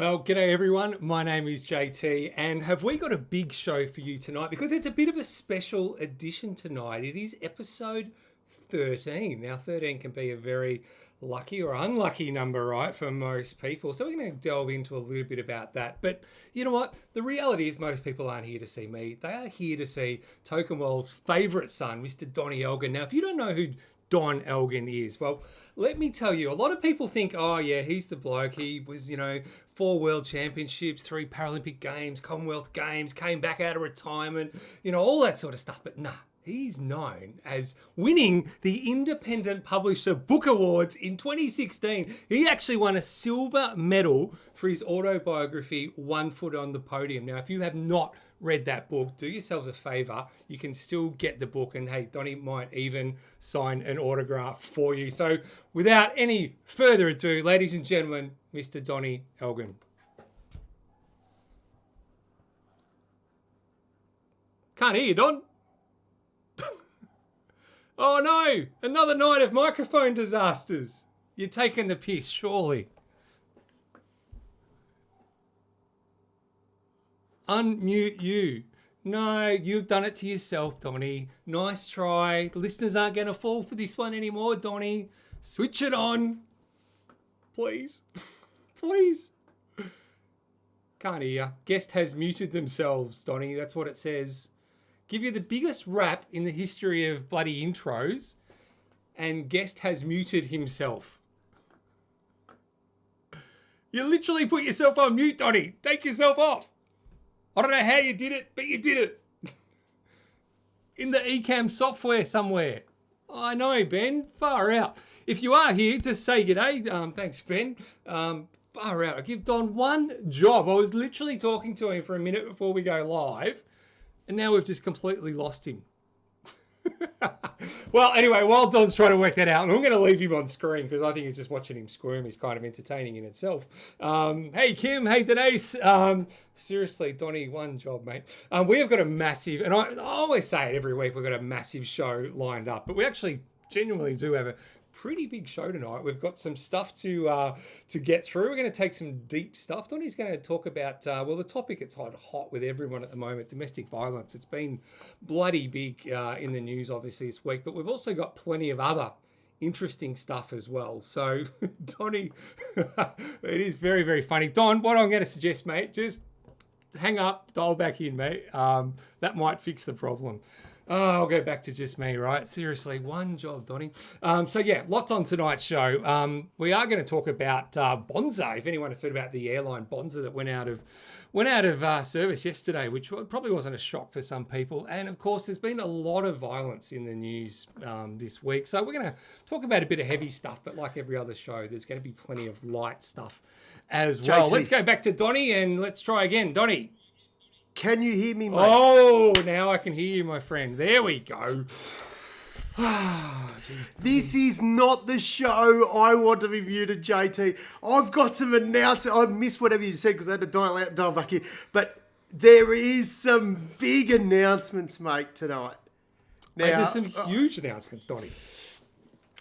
Well, g'day everyone. My name is JT, and have we got a big show for you tonight? Because it's a bit of a special edition tonight. It is episode 13. Now, 13 can be a very lucky or unlucky number, right, for most people. So we're going to delve into a little bit about that. But you know what? The reality is most people aren't here to see me. They are here to see Token World's favourite son, Mr. Donnie Elgin. Now, if you don't know who Don Elgin is, well, let me tell you, a lot of people think, oh yeah, he's the bloke. He was, 4 world championships, 3 Paralympic games, Commonwealth games, came back out of retirement, all that sort of stuff. But nah, he's known as winning the Independent Publisher Book Awards in 2016. He actually won a silver medal for his autobiography, One Foot on the Podium. Now, if you have not read that book, do yourselves a favour. You can still get the book, and hey, Donnie might even sign an autograph for you. So without any further ado, ladies and gentlemen, Mr. Donnie Elgin. Can't hear you, Don. Oh no, another night of microphone disasters. You're taking the piss, surely. Unmute you. No, you've done it to yourself, Donnie. Nice try. The listeners aren't going to fall for this one anymore, Donnie. Switch it on. Please. Please. Can't hear. Guest has muted themselves, Donnie. That's what it says. Give you the biggest rap in the history of bloody intros, and guest has muted himself. You literally put yourself on mute, Donnie. Take yourself off. I don't know how you did it, but you did it. In the Ecamm software somewhere. I know, Ben. Far out. If you are here, just say g'day. Thanks, Ben. Far out. I give Don one job. I was literally talking to him for a minute before we go live, and now we've just completely lost him. Well, anyway, while Don's trying to work that out, and I'm going to leave him on screen because I think it's just watching him squirm is kind of entertaining in itself. Hey, Kim. Hey, Denise. Seriously, Donnie, one job, mate. We have got a massive, and I always say it every week, we've got a massive show lined up, but we actually genuinely do have a pretty big show tonight. We've got some stuff to get through. We're going to take some deep stuff. Donnie's going to talk about, the topic that's hot with everyone at the moment, domestic violence. It's been bloody big in the news, obviously, this week, but we've also got plenty of other interesting stuff as well. So, Donnie, it is very, very funny. Don, what I'm going to suggest, mate, just hang up, dial back in, mate. That might fix the problem. Oh, I'll go back to just me, right? Seriously, one job, Donnie. So yeah, lots on tonight's show. We are going to talk about Bonza. If anyone has heard about the airline Bonza that went out of service yesterday, which probably wasn't a shock for some people. And of course, there's been a lot of violence in the news this week. So we're going to talk about a bit of heavy stuff, but like every other show, there's going to be plenty of light stuff as well. JT. Let's go back to Donnie and let's try again. Donnie. Can you hear me, mate? Oh, now I can hear you, my friend. There we go. This is not the show I want to be muted, JT. I've got some announcements. I missed whatever you said because I had to dial out and dial back in. But there is some big announcements, mate, tonight. Now, there's some huge announcements, Donnie.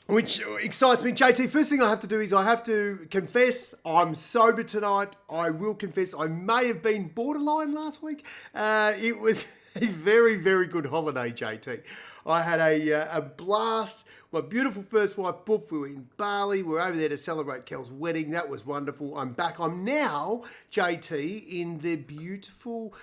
Which excites me. JT, first thing I have to do is I have to confess I'm sober tonight. I will confess I may have been borderline last week. It was a very, very good holiday, JT. I had a blast. My beautiful first wife, Boof, we were in Bali. We were over there to celebrate Kel's wedding. That was wonderful. I'm back. I'm now, JT, in the beautiful...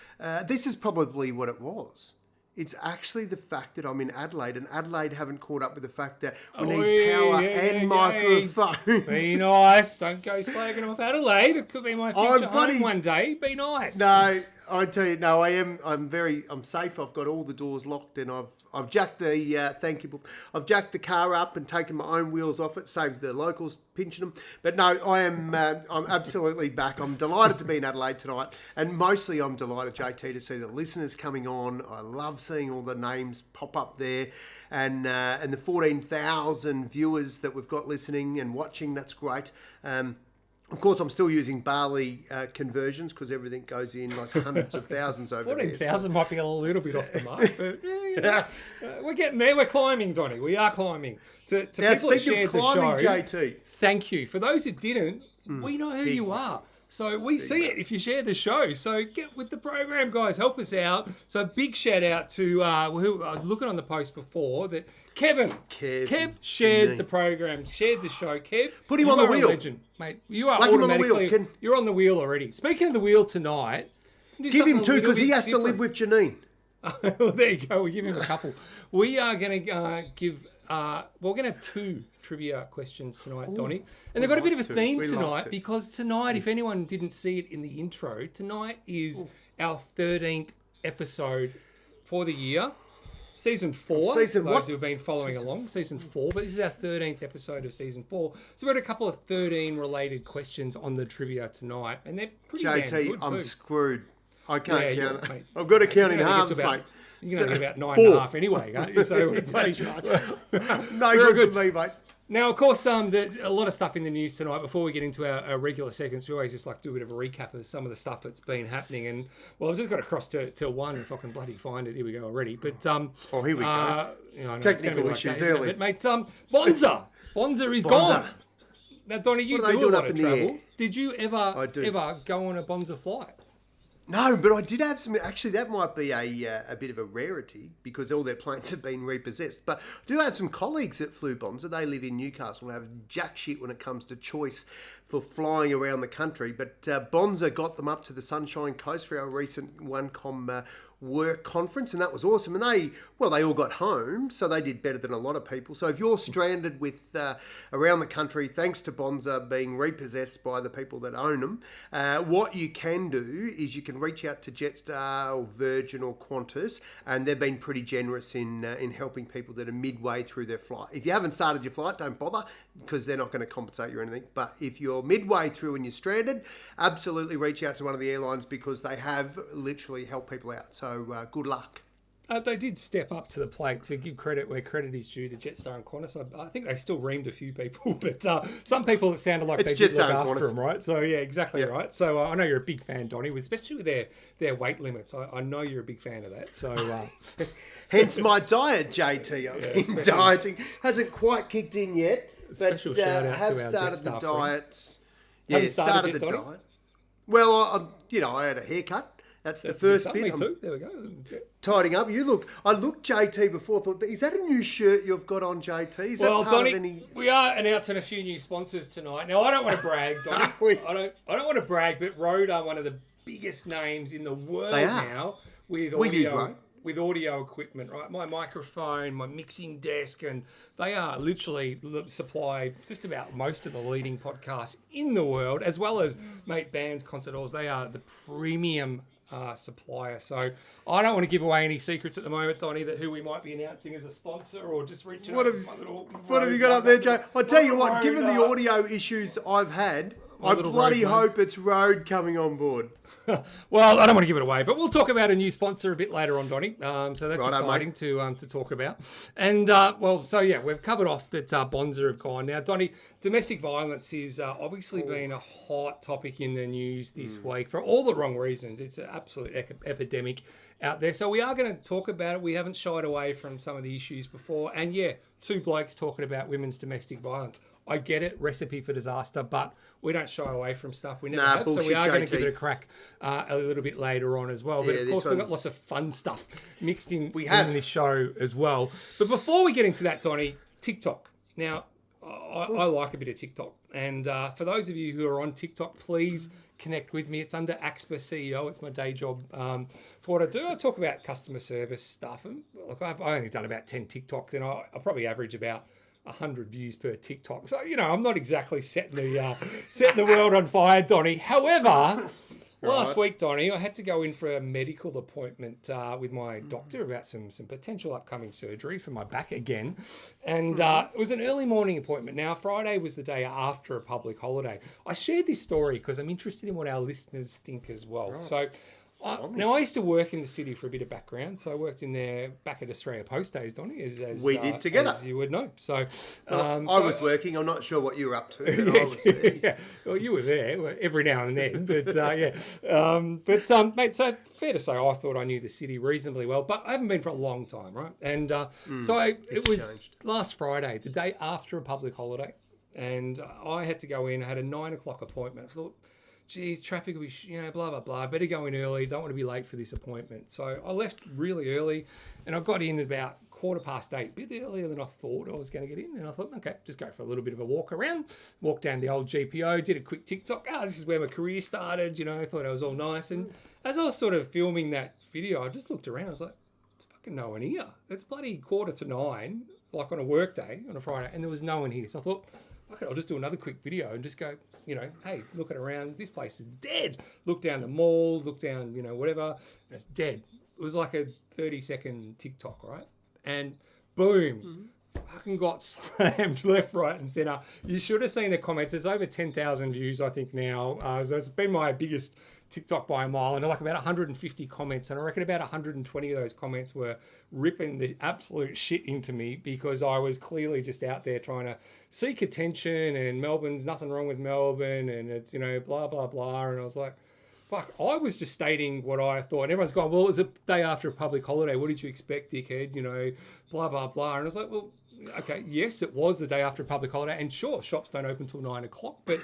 this is probably what it was. It's actually the fact that I'm in Adelaide, and Adelaide haven't caught up with the fact that we need power and microphones. Be nice. Don't go slagging off Adelaide. It could be my future home one day. Be nice. No, I tell you, no, I am. I'm safe. I've got all the doors locked, and I've jacked the thank you. I've jacked the car up and taken my own wheels off. It saves the locals pinching them. But no, I am. I'm absolutely back. I'm delighted to be in Adelaide tonight, and mostly I'm delighted, JT, to see the listeners coming on. I love seeing all the names pop up there, and the 14,000 viewers that we've got listening and watching. That's great. Of course, I'm still using Bali conversions because everything goes in like hundreds of thousands over 14,000 there. 14,000 might be a little bit off the mark, but we're getting there. We're climbing, Donnie. We are climbing. To Now, people that shared the show, JT. thank you. For those who didn't, we know who you are. So we see it if you share the show. So get with the program, guys. Help us out. So big shout out to who I was looking on the post before that Kev shared the program, shared the show. Kev, put him on the wheel, legend, mate. You are Whack automatically you're on the wheel already. Speaking of the wheel tonight, give him 2 because he has to live with Janine. Well, there you go. We'll give him a couple. We are going to give. We're going to have 2 trivia questions tonight, Donnie. And they've got a bit of a theme tonight because tonight, if anyone didn't see it in the intro, tonight is our 13th episode for the year. Season 4. Season those what? who have been following along. Season 4. But this is our 13th episode of Season 4. So we've got a couple of 13 related questions on the trivia tonight. And they're pretty damn good I'm too. Screwed. I can't count it. Mate. I've got to count in halves, mate. You're going to get about 9.5 anyway, can't you? So that's right. No good for me, mate. Now, of course, there's a lot of stuff in the news tonight. Before we get into our regular segments, we always just like do a bit of a recap of some of the stuff that's been happening. And, well, I've just got across to one, if I can bloody find it. Here we go already. But here we go. You know, Technical issues early. But, mate, Bonza is gone. Now, Donnie, you do a lot of travel. Did you ever go on a Bonza flight? No, but I did have some. Actually, that might be a bit of a rarity because all their planes have been repossessed. But I do have some colleagues that flew Bonza. They live in Newcastle and have jack shit when it comes to choice for flying around the country. But Bonza got them up to the Sunshine Coast for our recent OneCom work conference, and that was awesome. And they all got home, so they did better than a lot of people. So if you're stranded with around the country, thanks to Bonza being repossessed by the people that own them, what you can do is you can reach out to Jetstar or Virgin or Qantas, and they've been pretty generous in helping people that are midway through their flight. If you haven't started your flight, don't bother because they're not going to compensate you or anything. But if you're midway through and you're stranded, absolutely reach out to one of the airlines because they have literally helped people out. So good luck. They did step up to the plate to give credit where credit is due to Jetstar and Qantas. I think they still reamed a few people, but some people it sounded like they did look after them, right? So yeah, exactly right. So I know you're a big fan, Donnie, especially with their weight limits. I know you're a big fan of that. So hence my diet, JT. I've been dieting. Hasn't quite kicked in yet, but have started the diets. Yeah, started the diet. Well, I had a haircut. That's the first bit. Me too. There we go. Tidying up. I looked JT before. Thought, is that a new shirt you've got on, JT? Is well, that part Donnie, of any... we are announcing a few new sponsors tonight. Now, I don't want to brag, Donnie. I don't want to brag, but Rode are one of the biggest names in the world now with audio equipment, right? My microphone, my mixing desk, and they are literally supply just about most of the leading podcasts in the world, as well as bands, concert halls. They are the premium supplier. So I don't want to give away any secrets at the moment, Donnie, that who we might be announcing as a sponsor or just reaching out. What have you got up there, Joe? I tell you what, given the audio issues I've had, I bloody hope it's Rode coming on board. Well, I don't want to give it away, but we'll talk about a new sponsor a bit later on, Donnie. So that's exciting to talk about. And, we've covered off that Bonza have gone. Now, Donnie, domestic violence is obviously been a hot topic in the news this week for all the wrong reasons. It's an absolute epidemic out there. So we are going to talk about it. We haven't shied away from some of the issues before. And, two blokes talking about women's domestic violence. I get it, recipe for disaster, but we don't shy away from stuff we never have. Bullshit, so we are going to JT. give it a crack a little bit later on as well. But of course, we've got lots of fun stuff mixed in this show as well. But before we get into that, Donnie, TikTok. Now, I like a bit of TikTok. And for those of you who are on TikTok, please connect with me. It's under AXPA CEO. It's my day job for what I do. I talk about customer service stuff. And look, I've only done about 10 TikToks, and I probably average about 100 views per TikTok. So, I'm not exactly setting the world on fire, Donnie. However, last week, Donnie, I had to go in for a medical appointment with my doctor about some potential upcoming surgery for my back again. And it was an early morning appointment. Now, Friday was the day after a public holiday. I shared this story because I'm interested in what our listeners think as well. Right. So, now, I used to work in the city for a bit of background. So I worked in there back at Australia Post days, Donnie, as we did together. As you would know. So I was working. I'm not sure what you were up to, but I was there. Yeah. Well, you were there every now and then. But, mate, so fair to say I thought I knew the city reasonably well. But I haven't been for a long time, right? And it was last Friday, the day after a public holiday. And I had to go in. I had a 9 o'clock appointment. I thought, geez, traffic will be, blah, blah, blah. Better go in early. Don't want to be late for this appointment. So I left really early and I got in about 8:15, a bit earlier than I thought I was going to get in. And I thought, okay, just go for a little bit of a walk around, walk down the old GPO, did a quick TikTok. This is where my career started. I thought I was all nice. And as I was sort of filming that video, I just looked around. I was like, there's fucking no one here. It's bloody 8:45, like on a work day on a Friday, and there was no one here. So I thought, okay, I'll just do another quick video and just go, hey, looking around, this place is dead. Look down the mall, look down, whatever, and it's dead. It was like a 30-second TikTok, right? And boom, fucking got slammed left, right, and centre. You should have seen the comments. There's over 10,000 views, I think, now. So it's been my biggest TikTok by a mile, and like about 150 comments. And I reckon about 120 of those comments were ripping the absolute shit into me because I was clearly just out there trying to seek attention, and Melbourne's nothing wrong with Melbourne, and it's, blah, blah, blah. And I was like, fuck, I was just stating what I thought. And everyone's going, well, it was a day after a public holiday. What did you expect, dickhead? Blah, blah, blah. And I was like, well, okay, yes, it was the day after a public holiday. And sure, shops don't open till 9 o'clock. But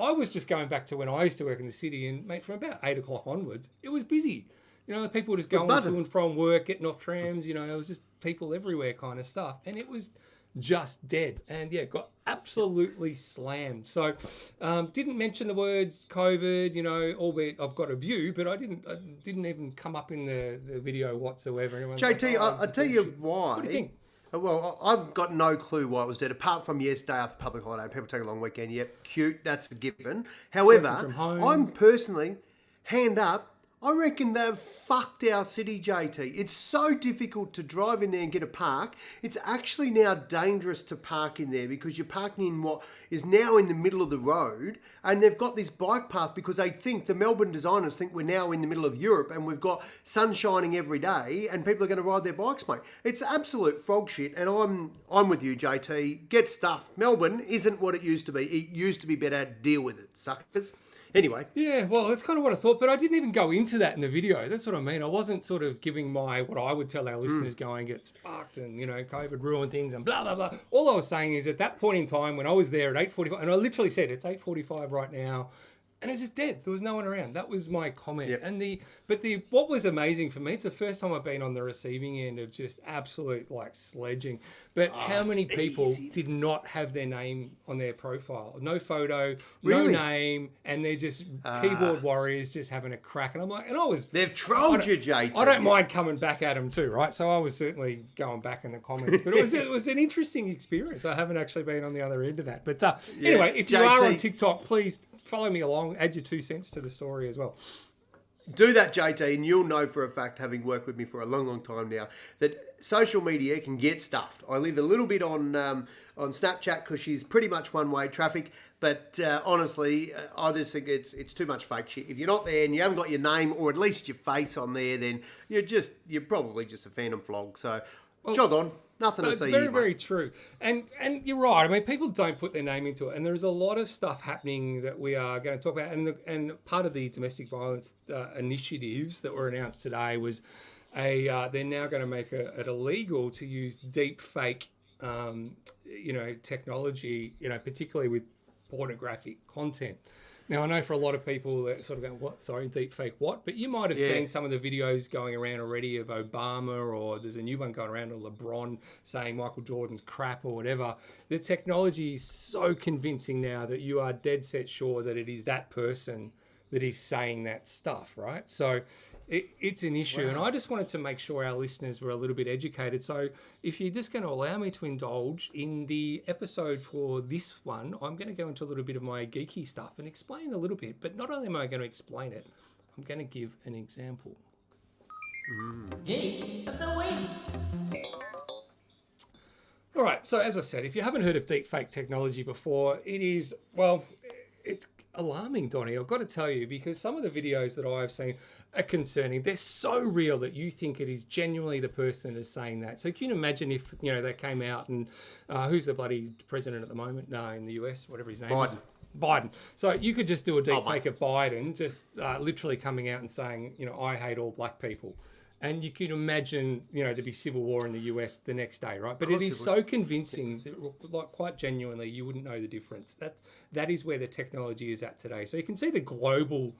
I was just going back to when I used to work in the city. And, mate, from about 8 o'clock onwards, it was busy. People were just going to and from work, getting off trams. It was just people everywhere kind of stuff. And it was just dead, and got absolutely slammed. So didn't mention the words COVID, albeit I've got a view, but I didn't even come up in the video whatsoever. JT, I'll tell you why. What do you think? Well, I've got no clue why it was dead, apart from day after public holiday, people take a long weekend. Yep, cute, that's a given. However, I'm personally, hand up, I reckon they've fucked our city, JT. It's so difficult to drive in there and get a park. It's actually now dangerous to park in there because you're parking in what is now in the middle of the road, and they've got this bike path because they think, the Melbourne designers think we're now in the middle of Europe and we've got sun shining every day and people are going to ride their bikes, mate. It's absolute frog shit, and I'm with you, JT. Get stuffed. Melbourne isn't what it used to be. It used to be better. Deal with it, suckers. Anyway. Yeah, well, that's kind of what I thought, but I didn't even go into that in the video. That's what I mean. I wasn't sort of giving what I would tell our listeners going, it's fucked and, COVID ruined things and blah, blah, blah. All I was saying is at that point in time when I was there at 8:45, and I literally said it's 8:45 right now, and it's just dead. There was no one around. That was my comment. Yep. And what was amazing for me, it's the first time I've been on the receiving end of just absolute sledging. But how many people did not have their name on their profile? No photo, no name, and they're just keyboard warriors just having a crack. And I'm like, they've trolled you, JT. I don't mind coming back at them too, right? So I was certainly going back in the comments. But it was an interesting experience. I haven't actually been on the other end of that. But anyway, if you are on TikTok, please follow me along, add your 2 cents to the story as well. Do that, JT, and you'll know for a fact, having worked with me for a long, long time now, that social media can get stuffed. I live a little bit on Snapchat because she's pretty much one-way traffic, but honestly, I just think it's too much fake shit. If you're not there and you haven't got your name or at least your face on there, then you're probably just a phantom flog. So jog on. Nothing to see. It's very, very true. And you're right. I mean, people don't put their name into it. And there's a lot of stuff happening that we are going to talk about. And part of the domestic violence initiatives that were announced today was they're now going to make it illegal to use deep fake, technology, particularly with pornographic content. Now, I know for a lot of people that sort of going, what? Sorry, deep fake what? But you might have seen some of the videos going around already of Obama, or there's a new one going around of LeBron saying Michael Jordan's crap or whatever. The technology is so convincing now that you are dead set sure that it is that person that is saying that stuff, right? So it's an issue. Wow. And I just wanted to make sure our listeners were a little bit educated. So if you're just going to allow me to indulge in the episode for this one, I'm going to go into a little bit of my geeky stuff and explain a little bit. But not only am I going to explain it, I'm going to give an example. Geek of the week. All right. So as I said, if you haven't heard of deep fake technology before, it's alarming, Donnie, I've got to tell you, because some of the videos that I've seen are concerning. They're so real that you think it is genuinely the person that is saying that. So can you imagine if, they came out and who's the bloody president at the moment? No, in the US, whatever his name is. Biden. So you could just do a deep fake of Biden, just literally coming out and saying, I hate all black people. And you can imagine, there'd be civil war in the US the next day, right? But it is so convincing that, like, quite genuinely, you wouldn't know the difference. That is where the technology is at today. So you can see the global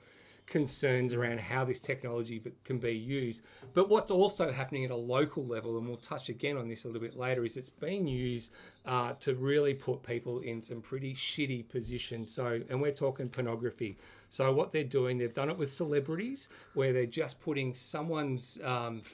concerns around how this technology can be used. But what's also happening at a local level, and we'll touch again on this a little bit later, is it's being used to really put people in some pretty shitty positions. And we're talking pornography. So what they're doing, they've done it with celebrities, where they're just putting someone's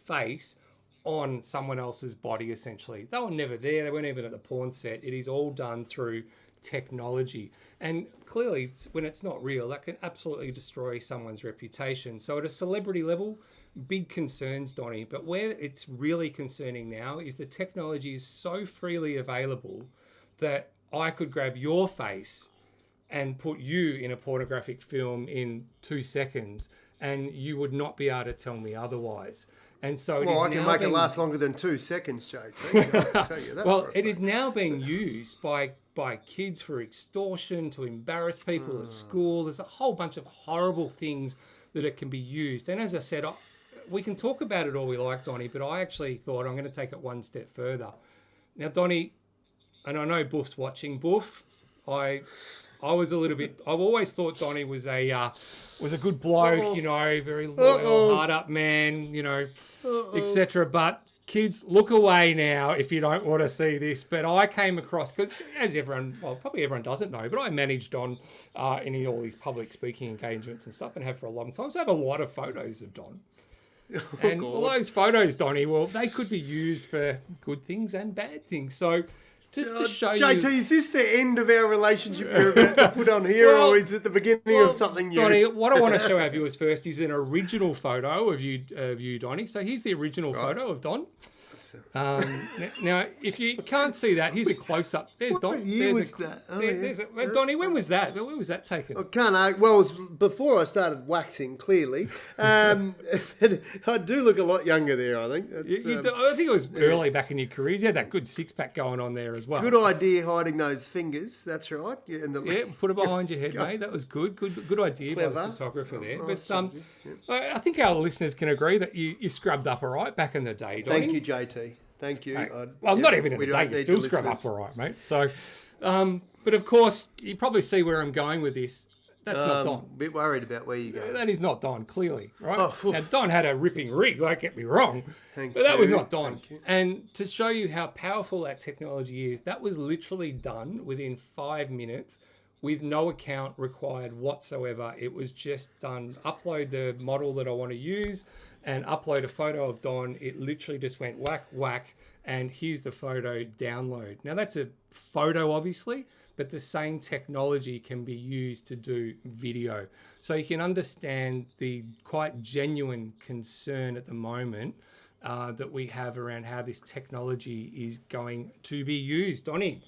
face on someone else's body, essentially. They were never there. They weren't even at the porn set. It is all done through technology. And clearly, when it's not real, that can absolutely destroy someone's reputation. So at a celebrity level, big concerns, Donnie. But where it's really concerning now is the technology is so freely available that I could grab your face and put you in a pornographic film in 2 seconds, and you would not be able to tell me otherwise. And so I can make it last longer than 2 seconds, JT. I'll tell you that. Well, it is now being used by kids for extortion, to embarrass people at school. There's a whole bunch of horrible things that it can be used. And as I said, we can talk about it all we like, Donnie, but I actually thought I'm going to take it one step further. Now, Donnie, and I know Buff's watching. Buff, I was a little bit. I've always thought Donnie was a good bloke, very loyal, hard up man, etc. But kids, look away now if you don't want to see this. But I came across, because as probably everyone doesn't know, but I managed on in all these public speaking engagements and stuff, and have for a long time. So I have a lot of photos of Don. And all those photos, Donnie, well, they could be used for good things and bad things. So just to show JT, is this the end of our relationship you're about to put on here, or is it the beginning of something new? Donnie, what I want to show our viewers first is an original photo of you, Donnie. So here's the original photo of Don. Now, if you can't see that, here's a close-up. There's Don. What year was that? Donnie, when was that? When was that taken? I can't. Well, it was before I started waxing, clearly. I do look a lot younger there, I think. I think it was early back in your career. You had that good six-pack going on there as well. Good idea hiding those fingers. That's right. Yeah, put it behind your head, mate. That was good. Good idea by the photographer there. Nice, but I think our listeners can agree that you scrubbed up all right back in the day, Donnie. Thank you, JT. Thank you. Not even in the day. You still scrub up all right, mate. So, but of course, you probably see where I'm going with this. That's not Don. A bit worried about where you go. That is not Don, clearly, right? Oh, now, Don had a ripping rig, don't get me wrong, but that was not Don. And to show you how powerful that technology is, that was literally done within 5 minutes with no account required whatsoever. It was just done, upload the model that I want to use and upload a photo of Don. It literally just went whack, whack, and here's the photo, download. Now that's a photo, obviously, but the same technology can be used to do video. So you can understand the quite genuine concern at the moment that we have around how this technology is going to be used. Donnie?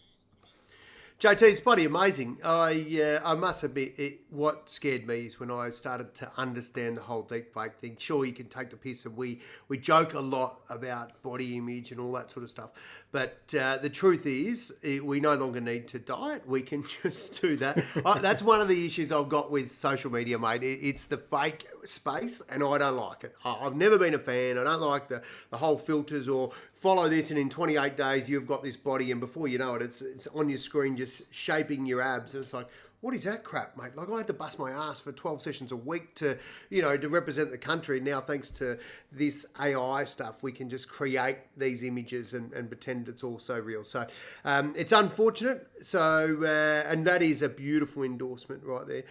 JT, it's bloody amazing. I must admit, what scared me is when I started to understand the whole deepfake thing. Sure, you can take the piss, and we joke a lot about body image and all that sort of stuff. But the truth is, we no longer need to diet. We can just do that. That's one of the issues I've got with social media, mate. It's the fake space, and I don't like it. I've never been a fan. I don't like the whole filters or follow this, and in 28 days you've got this body, and before you know it, it's on your screen just shaping your abs. And it's like, what is that crap, mate? Like, I had to bust my ass for 12 sessions a week to represent the country. Now, thanks to this AI stuff, we can just create these images and pretend it's all so real. So it's unfortunate. So, and that is a beautiful endorsement right there.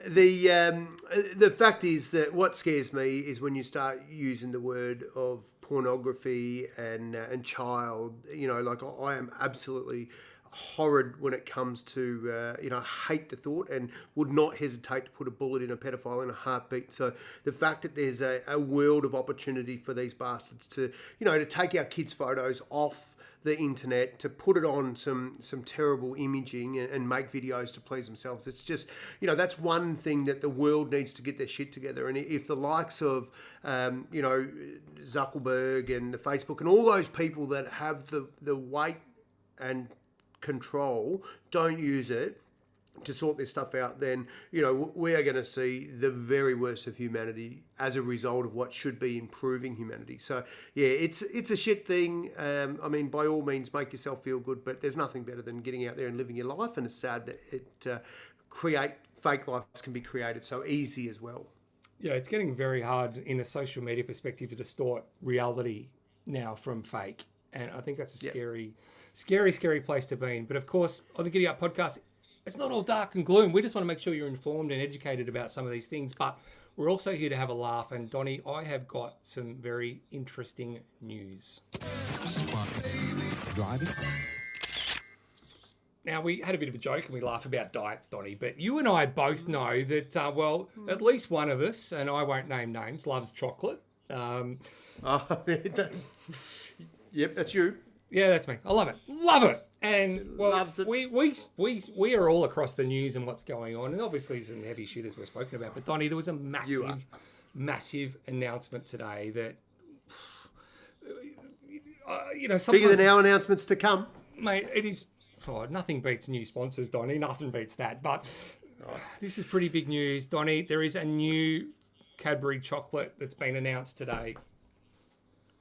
The fact is that what scares me is when you start using the word of pornography and child. Like, I am absolutely horrid when it comes to, I hate the thought and would not hesitate to put a bullet in a pedophile in a heartbeat. So the fact that there's a world of opportunity for these bastards to take our kids' photos off the internet, to put it on some terrible imaging and make videos to please themselves. It's just, that's one thing that the world needs to get their shit together. And if the likes of, Zuckerberg and the Facebook and all those people that have the weight and control don't use it, to sort this stuff out, then, we are going to see the very worst of humanity as a result of what should be improving humanity. So, yeah, it's a shit thing. I mean, by all means, make yourself feel good, but there's nothing better than getting out there and living your life, and it's sad that fake lives can be created so easy as well. Yeah, it's getting very hard in a social media perspective to distort reality now from fake. And I think that's a scary place to be in. But of course, on the GiddyUp podcast, it's not all dark and gloom. We just want to make sure you're informed and educated about some of these things. But we're also here to have a laugh. And Donnie, I have got some very interesting news. Driving. Now, we had a bit of a joke and we laugh about diets, Donnie, but you and I both know that, at least one of us, and I won't name names, loves chocolate. That's you. Yeah, that's me. I love it. Love it. And, well, Loves it. we are all across the news and what's going on. And obviously some heavy shit as we've spoken about. But, Donnie, there was a massive announcement today that, sometimes... Bigger than our announcements to come. Mate, it is... Oh, nothing beats new sponsors, Donnie. Nothing beats that. But this is pretty big news, Donnie. There is a new Cadbury chocolate that's been announced today.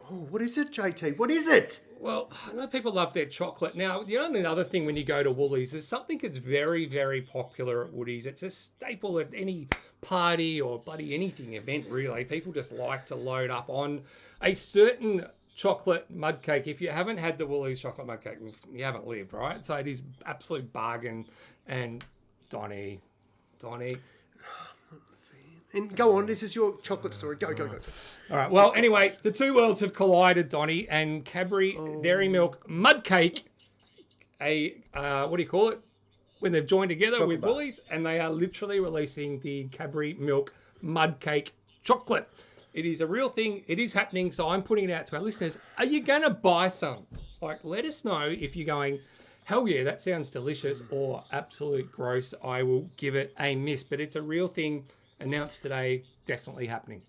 Oh, what is it, JT? What is it? Well, I know people love their chocolate. Now, the only other thing when you go to Woolies, there's something that's very, very popular at Woolies. It's a staple at any party or bloody anything event, really. People just like to load up on a certain chocolate mud cake. If you haven't had the Woolies chocolate mud cake, you haven't lived, right? So it is absolute bargain. And Donnie. And go on, this is your chocolate story. Go. All right. Well, anyway, the two worlds have collided, Donnie, and Cadbury Dairy Milk Mud Cake, what do you call it? When they've joined together Chocolate with bar. Woolies, and they are literally releasing the Cadbury Milk Mud Cake Chocolate. It is a real thing. It is happening. So I'm putting it out to our listeners. Are you going to buy some? Like, let us know if you're going, hell yeah, that sounds delicious, or absolute gross. I will give it a miss. But it's a real thing. Announced today, definitely happening.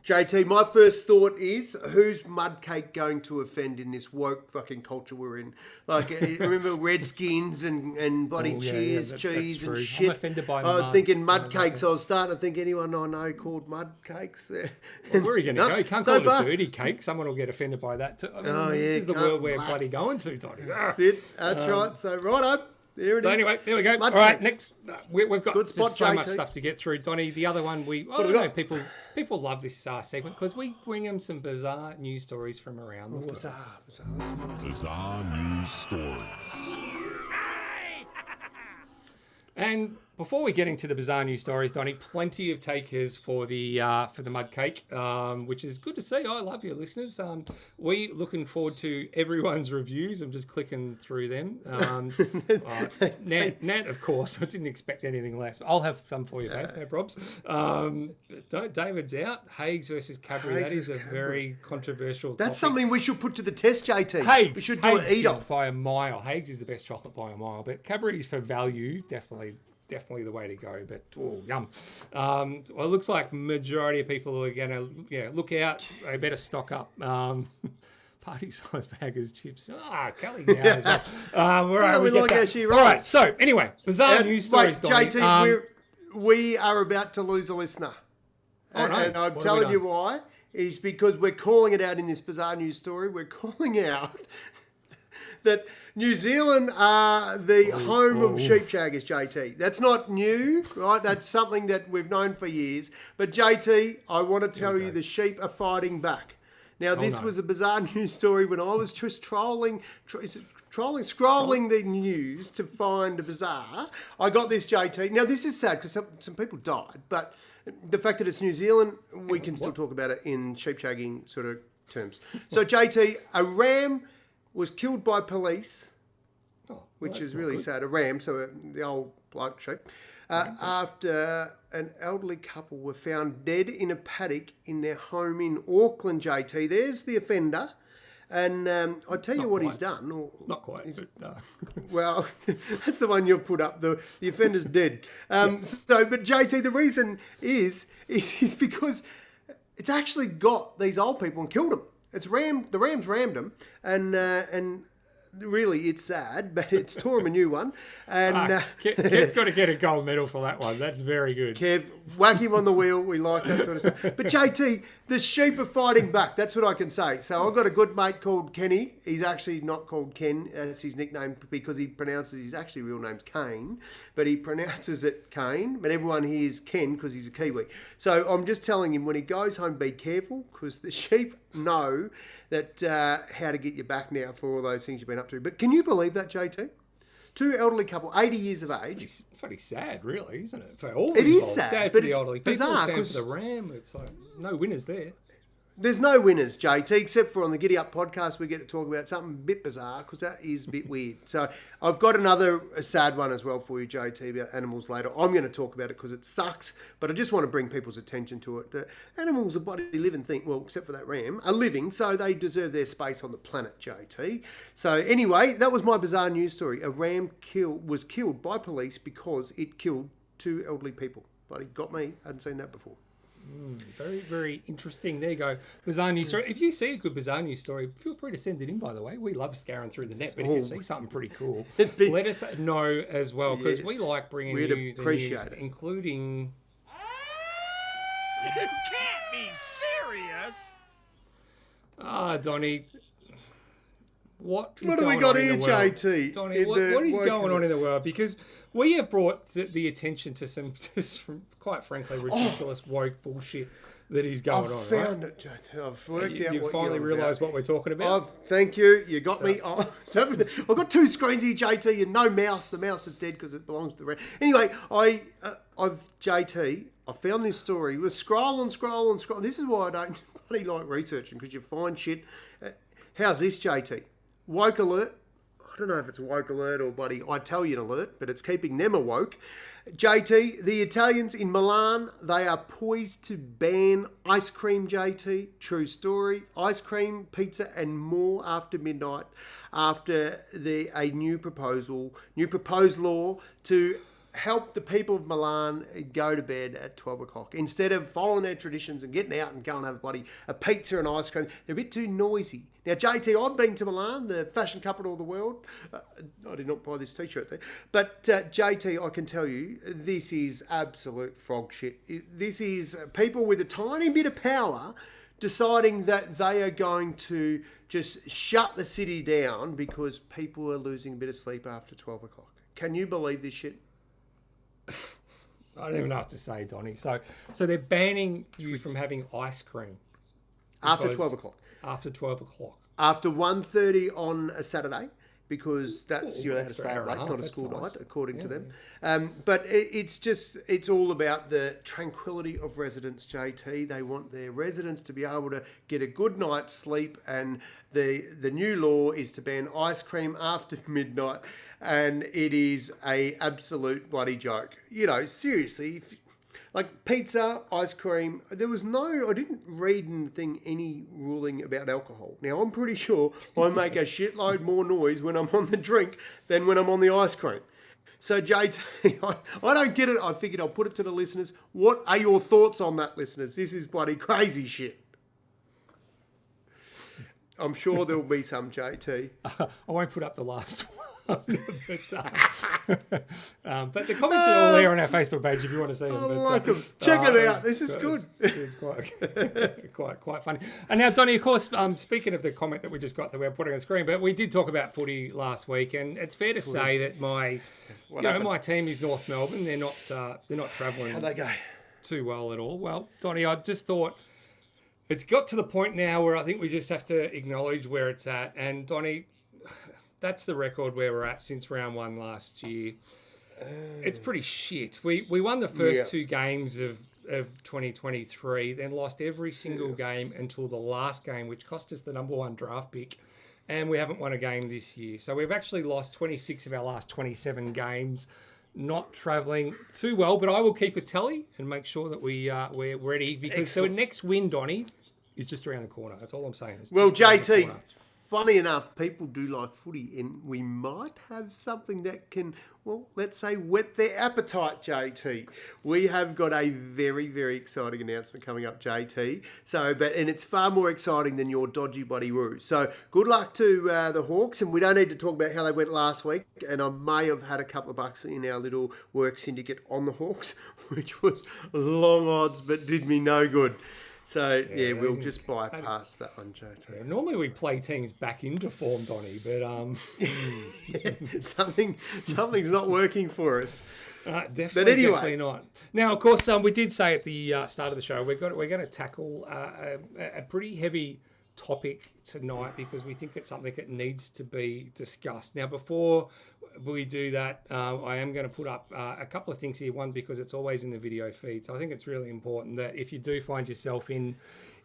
JT, my first thought is, who's mud cake going to offend in this woke fucking culture we're in? Like, remember Redskins and bloody Cheers, cheese and shit? I'm offended by I was mud. thinking mud cakes. I was starting to think anyone I know called mud cakes. Well, where are you going to go? You can't so call it far. a dirty cake. Someone will get offended by that too. I mean, yeah, this is the can't world we're black. bloody going to, Tony. That's it. That's right. So, righto. There it So is. anyway, there we go. Mud All right, cakes. next we've got Good just spot, so much JT. stuff to get through. Donnie, the other one have we know, got? people love this segment because we bring them some bizarre news stories from around the world. Bizarre. Bizarre news stories. And before we get into the bizarre news stories, Donnie, plenty of takers for the mud cake, which is good to see. I love your listeners. We looking forward to everyone's reviews. I'm just clicking through them. Nat, of course, I didn't expect anything less. I'll have some for you, babe. No probs. But David's out. Hagues versus Cadbury. Hagues That is a versus very controversial. That's topic. something we should put to the test, JT. Hagues. We should do an Hagues eat-off. by a mile. Hagues is the best chocolate by a mile, but Cadbury's for value, definitely the way to go. But yum. Well, it looks like majority of people are going to look out. They better stock up. Party size baggers chips. Kelly now as well. All right, Yeah, we get like that. how she All right. rolls. So anyway, bizarre news stories. Wait, Donnie. JT, we are about to lose a listener. Oh, no. And I'm What have we telling done? you why. Is because we're calling it out in this bizarre news story. We're calling out that New Zealand are the home of sheep shaggers, JT. That's not new, right? That's something that we've known for years. But JT, I want to tell you the sheep are fighting back. Now, this was a bizarre news story when I was just scrolling the news to find a bizarre. I got this, JT. Now, this is sad because some people died, but the fact that it's New Zealand, we can still talk about it in sheep shagging sort of terms. So, JT, a ram was killed by police, which is really sad. A ram, so the old bloke sheep, after an elderly couple were found dead in a paddock in their home in Auckland, JT. There's the offender. And I'll tell you what he's done. Not quite. But, Well, that's the one you've put up. The offender's dead. But JT, the reason is because it's actually got these old people and killed them. The Rams rammed them, and really, it's sad, but it's tore him a new one. And Kev's got to get a gold medal for that one. That's very good. Kev, whack him on the wheel. We like that sort of stuff. But JT, the sheep are fighting back. That's what I can say. So I've got a good mate called Kenny. He's actually not called Ken. That's his nickname because he pronounces his actually real name's Kane, but he pronounces it Kane. But everyone hears Ken because he's a Kiwi. So I'm just telling him when he goes home, be careful because the sheep know that how to get you back now for all those things you've been up to. But can you believe that, JT? Two elderly couple, 80 years of age. It's pretty sad, really, isn't it? For all it involved. Is sad, sad but for the it's elderly bizarre people, sad for the ram. It's like no winners there. There's no winners, JT, except for on the GiddyUp podcast, we get to talk about something a bit bizarre because that is a bit weird. So I've got another sad one as well for you, JT, about animals later. I'm going to talk about it because it sucks, but I just want to bring people's attention to it. The animals are bloody living thing, well, except for that ram, are living, so they deserve their space on the planet, JT. So anyway, that was my bizarre news story. A ram was killed by police because it killed two elderly people. Bloody got me. Hadn't seen that before. Very, very interesting. There you go. Bizarre news story. If you see a good bizarre news story, feel free to send it in, by the way. We love scouring through the net, but if you see something pretty cool, let us know as well, because we like bringing you the news, including... You can't be serious! Donnie... What do we got here, JT? Donnie, what is going on in the world? Because we have brought the attention to some, quite frankly, ridiculous woke bullshit that is going on. I've found it, JT. I've worked out you finally realised what we're talking about? Thank you. You got me. I've got two screens here, JT, and no mouse. The mouse is dead because it belongs to the red. Anyway, JT, I found this story. We're scrolling. This is why I don't bloody like researching, because you find shit. How's this, JT? Woke alert. I don't know if it's a woke alert or bloody Italian alert, but it's keeping them awoke. JT, the Italians in Milan, they are poised to ban ice cream, JT. True story. Ice cream, pizza and more after midnight after a new proposed law to help the people of Milan go to bed at 12 o'clock. Instead of following their traditions and getting out and going and have a pizza and ice cream, they're a bit too noisy. Now, JT, I've been to Milan, the fashion capital of the world. I did not buy this T-shirt there. But, JT, I can tell you, this is absolute frog shit. This is people with a tiny bit of power deciding that they are going to just shut the city down because people are losing a bit of sleep after 12 o'clock. Can you believe this shit? I don't even know what to say, Donnie. So they're banning you from having ice cream. After 12 o'clock. After 12 o'clock. After 1:30 on a Saturday, because that's you're allowed to stay up late, not a school night, according to them. But it's all about the tranquility of residents, JT. They want their residents to be able to get a good night's sleep, and the new law is to ban ice cream after midnight. And it is a absolute bloody joke. You know, seriously, like pizza, ice cream, I didn't read in the thing any ruling about alcohol. Now, I'm pretty sure I make a shitload more noise when I'm on the drink than when I'm on the ice cream. So, JT, I don't get it. I figured I'll put it to the listeners. What are your thoughts on that, listeners? This is bloody crazy shit. I'm sure there'll be some, JT. I won't put up the last one. But the comments are all there on our Facebook page if you want to see them. Check it out. This is good. It's quite funny. And now, Donnie, of course, speaking of the comment that we just got that we're putting on the screen, but we did talk about footy last week, and it's fair to say that my team is North Melbourne. They're not travelling. How'd they go? Too well at all. Well, Donnie, I just thought it's got to the point now where I think we just have to acknowledge where it's at. And Donnie, that's the record where we're at since round one last year. It's pretty shit. We won the first two games of 2023, then lost every single game until the last game, which cost us the number one draft pick, and we haven't won a game this year. So we've actually lost 26 of our last 27 games, not travelling too well, but I will keep a tally and make sure that we're ready, because the next win, Donnie, is just around the corner. That's all I'm saying. Well, JT, funny enough, people do like footy, and we might have something that can, well, let's say, whet their appetite, JT. We have got a very, very exciting announcement coming up, JT. And it's far more exciting than your dodgy bloody ruse. So good luck to the Hawks, and we don't need to talk about how they went last week. And I may have had a couple of bucks in our little work syndicate on the Hawks, which was long odds, but did me no good. So, yeah, we'll just bypass that one, JT. Yeah, normally we play teams back into form, Donny, but something's not working for us. Definitely not. Now, of course, we did say at the start of the show we're going to tackle a pretty heavy topic tonight because we think it's something that needs to be discussed. Now, before we do that, I am going to put up a couple of things here. One, because it's always in the video feed. So I think it's really important that if you do find yourself in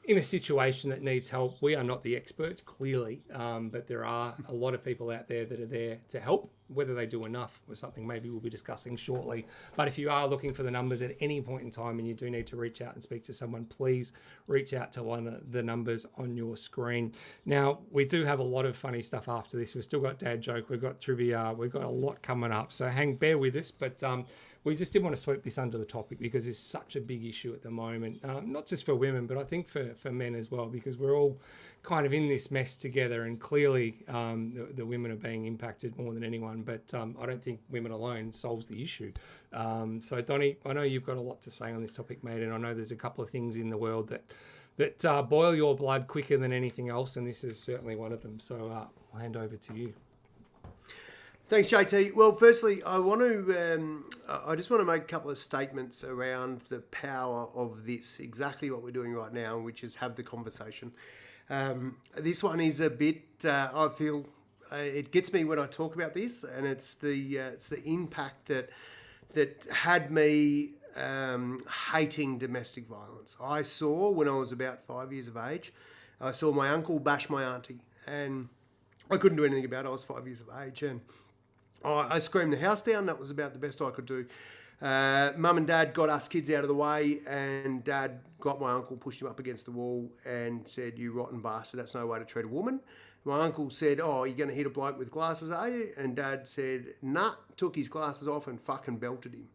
a situation that needs help, we are not the experts, clearly, but there are a lot of people out there that are there to help. Whether they do enough was something maybe we'll be discussing shortly. But if you are looking for the numbers at any point in time and you do need to reach out and speak to someone, please reach out to one of the numbers on your screen. Now, we do have a lot of funny stuff after this. We've still got dad joke, we've got trivia, we've got a lot coming up. So bear with us, but we just didn't want to sweep this under the topic because it's such a big issue at the moment, not just for women, but I think for men as well, because we're all kind of in this mess together, and clearly the women are being impacted more than anyone, but I don't think women alone solves the issue. So Donny, I know you've got a lot to say on this topic, mate, and I know there's a couple of things in the world that boil your blood quicker than anything else, and this is certainly one of them. So I'll hand over to you. Thanks, JT. Well, firstly, I just want to make a couple of statements around the power of this, exactly what we're doing right now, which is have the conversation. This one is a bit, I feel, it gets me when I talk about this, and it's the impact that had me hating domestic violence. I saw, when I was about 5 years of age, I saw my uncle bash my auntie, and I couldn't do anything about it. I was 5 years of age, and I screamed the house down. That was about the best I could do. Mum and Dad got us kids out of the way, and Dad got my uncle, pushed him up against the wall and said, "You rotten bastard, that's no way to treat a woman." My uncle said, "Oh, you're going to hit a bloke with glasses, are you?" And Dad said, "Nah," took his glasses off and fucking belted him.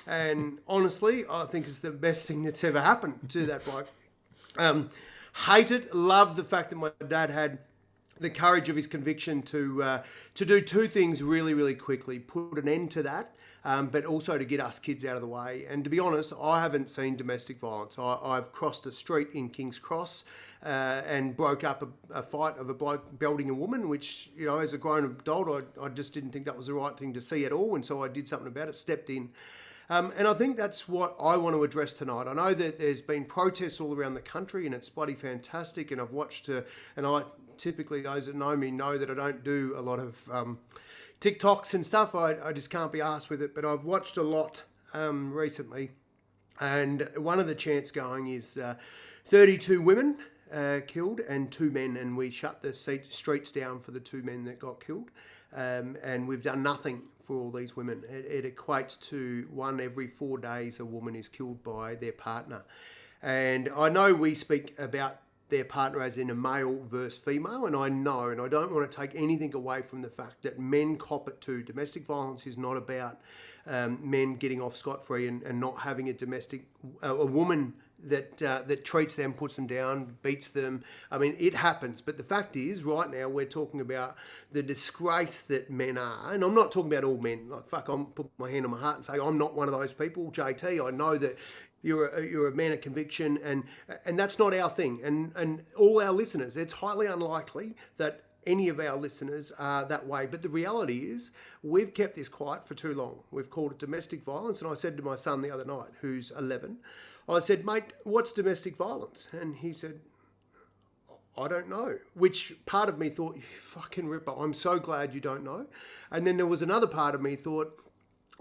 And honestly, I think it's the best thing that's ever happened to that bloke. Hated, loved the fact that my dad had the courage of his conviction to do two things really, really quickly. Put an end to that, but also to get us kids out of the way. And to be honest, I haven't seen domestic violence. I've crossed a street in King's Cross and broke up a fight of a bloke belting a woman, which, you know, as a grown adult, I just didn't think that was the right thing to see at all. And so I did something about it, stepped in. And I think that's what I want to address tonight. I know that there's been protests all around the country, and it's bloody fantastic. And I've watched, and I typically, those that know me know that I don't do a lot of TikToks and stuff. I just can't be arsed with it. But I've watched a lot recently. And one of the chants going is 32 women killed and 2 men. And we shut the streets down for the 2 men that got killed. And we've done nothing for all these women. It equates to 1 every 4 days a woman is killed by their partner. And I know we speak about their partner as in a male versus female, and I know, and I don't want to take anything away from the fact that men cop it too. Domestic violence is not about men getting off scot-free and not having a woman that treats them, puts them down, beats them. I mean, it happens. But the fact is, right now, we're talking about the disgrace that men are. And I'm not talking about all men. Like, fuck, I'm put my hand on my heart and say, I'm not one of those people. JT, I know that you're a man of conviction, and that's not our thing. And all our listeners, it's highly unlikely that any of our listeners are that way. But the reality is, we've kept this quiet for too long. We've called it domestic violence. And I said to my son the other night, who's 11, I said, "Mate, what's domestic violence?" And he said, "I don't know." Which part of me thought, "You fucking ripper, I'm so glad you don't know." And then there was another part of me thought,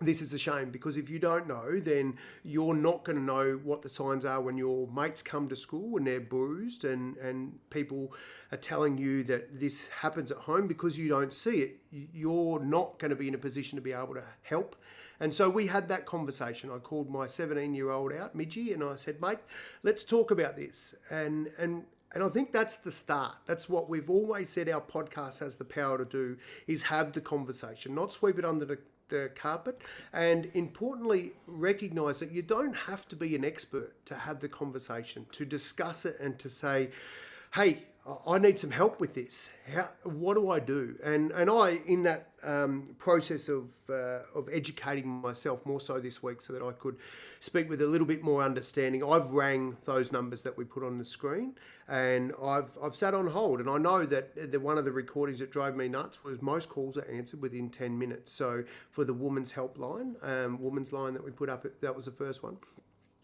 this is a shame, because if you don't know, then you're not going to know what the signs are when your mates come to school and they're bruised and people are telling you that this happens at home because you don't see it. You're not going to be in a position to be able to help. And so we had that conversation. I called my 17-year-old out, Midgie, and I said, "Mate, let's talk about this." And And I think that's the start. That's what we've always said our podcast has the power to do, is have the conversation, not sweep it under the carpet. And importantly, recognise that you don't have to be an expert to have the conversation, to discuss it and to say, hey, I need some help with this. What do I do? And I, in that process of educating myself more so this week so that I could speak with a little bit more understanding, I've rang those numbers that we put on the screen, and I've sat on hold. And I know that one of the recordings that drove me nuts was most calls are answered within 10 minutes. So for the women's helpline, women's line that we put up, that was the first one.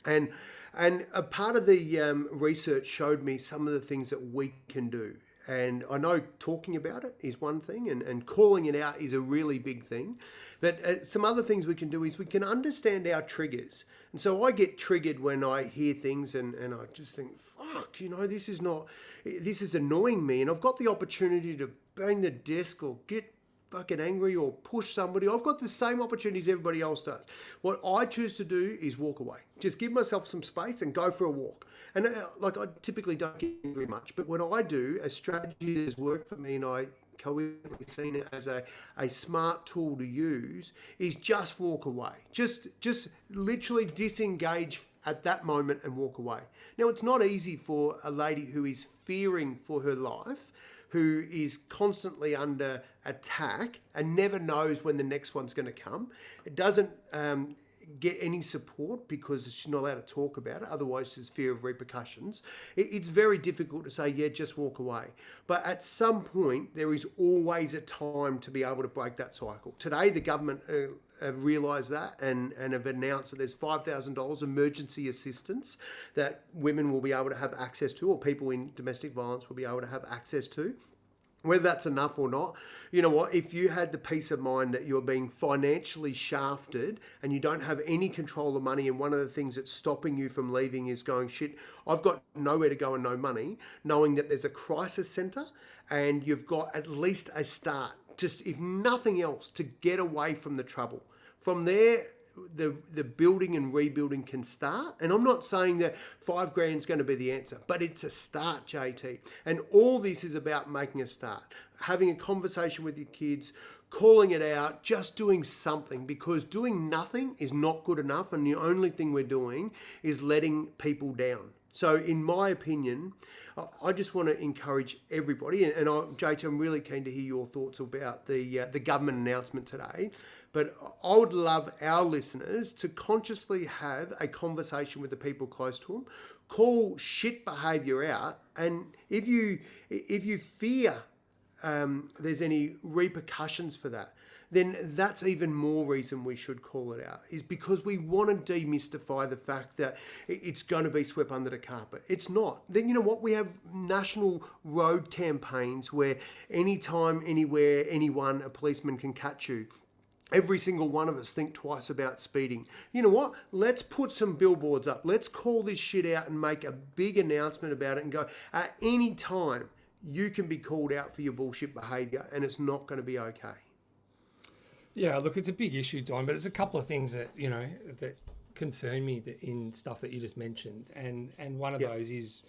And a part of the research showed me some of the things that we can do. And I know talking about it is one thing, and calling it out is a really big thing. But some other things we can do is we can understand our triggers. And so I get triggered when I hear things and I just think, fuck, this is annoying me. And I've got the opportunity to bang the desk or get fucking angry or push somebody. I've got the same opportunities everybody else does. What I choose to do is walk away. Just give myself some space and go for a walk. And I typically don't get angry much, but when I do, a strategy that has worked for me and I coherently seen it as a smart tool to use is just walk away. Just literally disengage at that moment and walk away. Now, it's not easy for a lady who is fearing for her life, who is constantly under attack and never knows when the next one's going to come. It doesn't get any support because she's not allowed to talk about it. Otherwise, there's fear of repercussions. It's very difficult to say, yeah, just walk away. But at some point, there is always a time to be able to break that cycle. Today, the government have realised that and have announced that there's $5,000 emergency assistance that women will be able to have access to, or people in domestic violence will be able to have access to. Whether that's enough or not, you know what, if you had the peace of mind that you're being financially shafted and you don't have any control of money, and one of the things that's stopping you from leaving is going, shit, I've got nowhere to go and no money, knowing that there's a crisis centre and you've got at least a start, just if nothing else, to get away from the trouble. From there, the building and rebuilding can start. And I'm not saying that $5,000 is going to be the answer, but it's a start, JT. And all this is about making a start, having a conversation with your kids, calling it out, just doing something, because doing nothing is not good enough. And the only thing we're doing is letting people down. So in my opinion, I just want to encourage everybody, and JT, I'm really keen to hear your thoughts about the government announcement today. But I would love our listeners to consciously have a conversation with the people close to them, call shit behaviour out, and if you fear there's any repercussions for that, then that's even more reason we should call it out, is because we want to demystify the fact that it's going to be swept under the carpet. It's not. Then you know what? We have national road campaigns where anytime, anywhere, anyone, a policeman can catch you. Every single one of us think twice about speeding. You know what? Let's put some billboards up. Let's call this shit out and make a big announcement about it and go, at any time, you can be called out for your bullshit behaviour and it's not going to be okay. Yeah, look, it's a big issue, Don, but there's a couple of things that, that concern me in stuff that you just mentioned. And one of those is,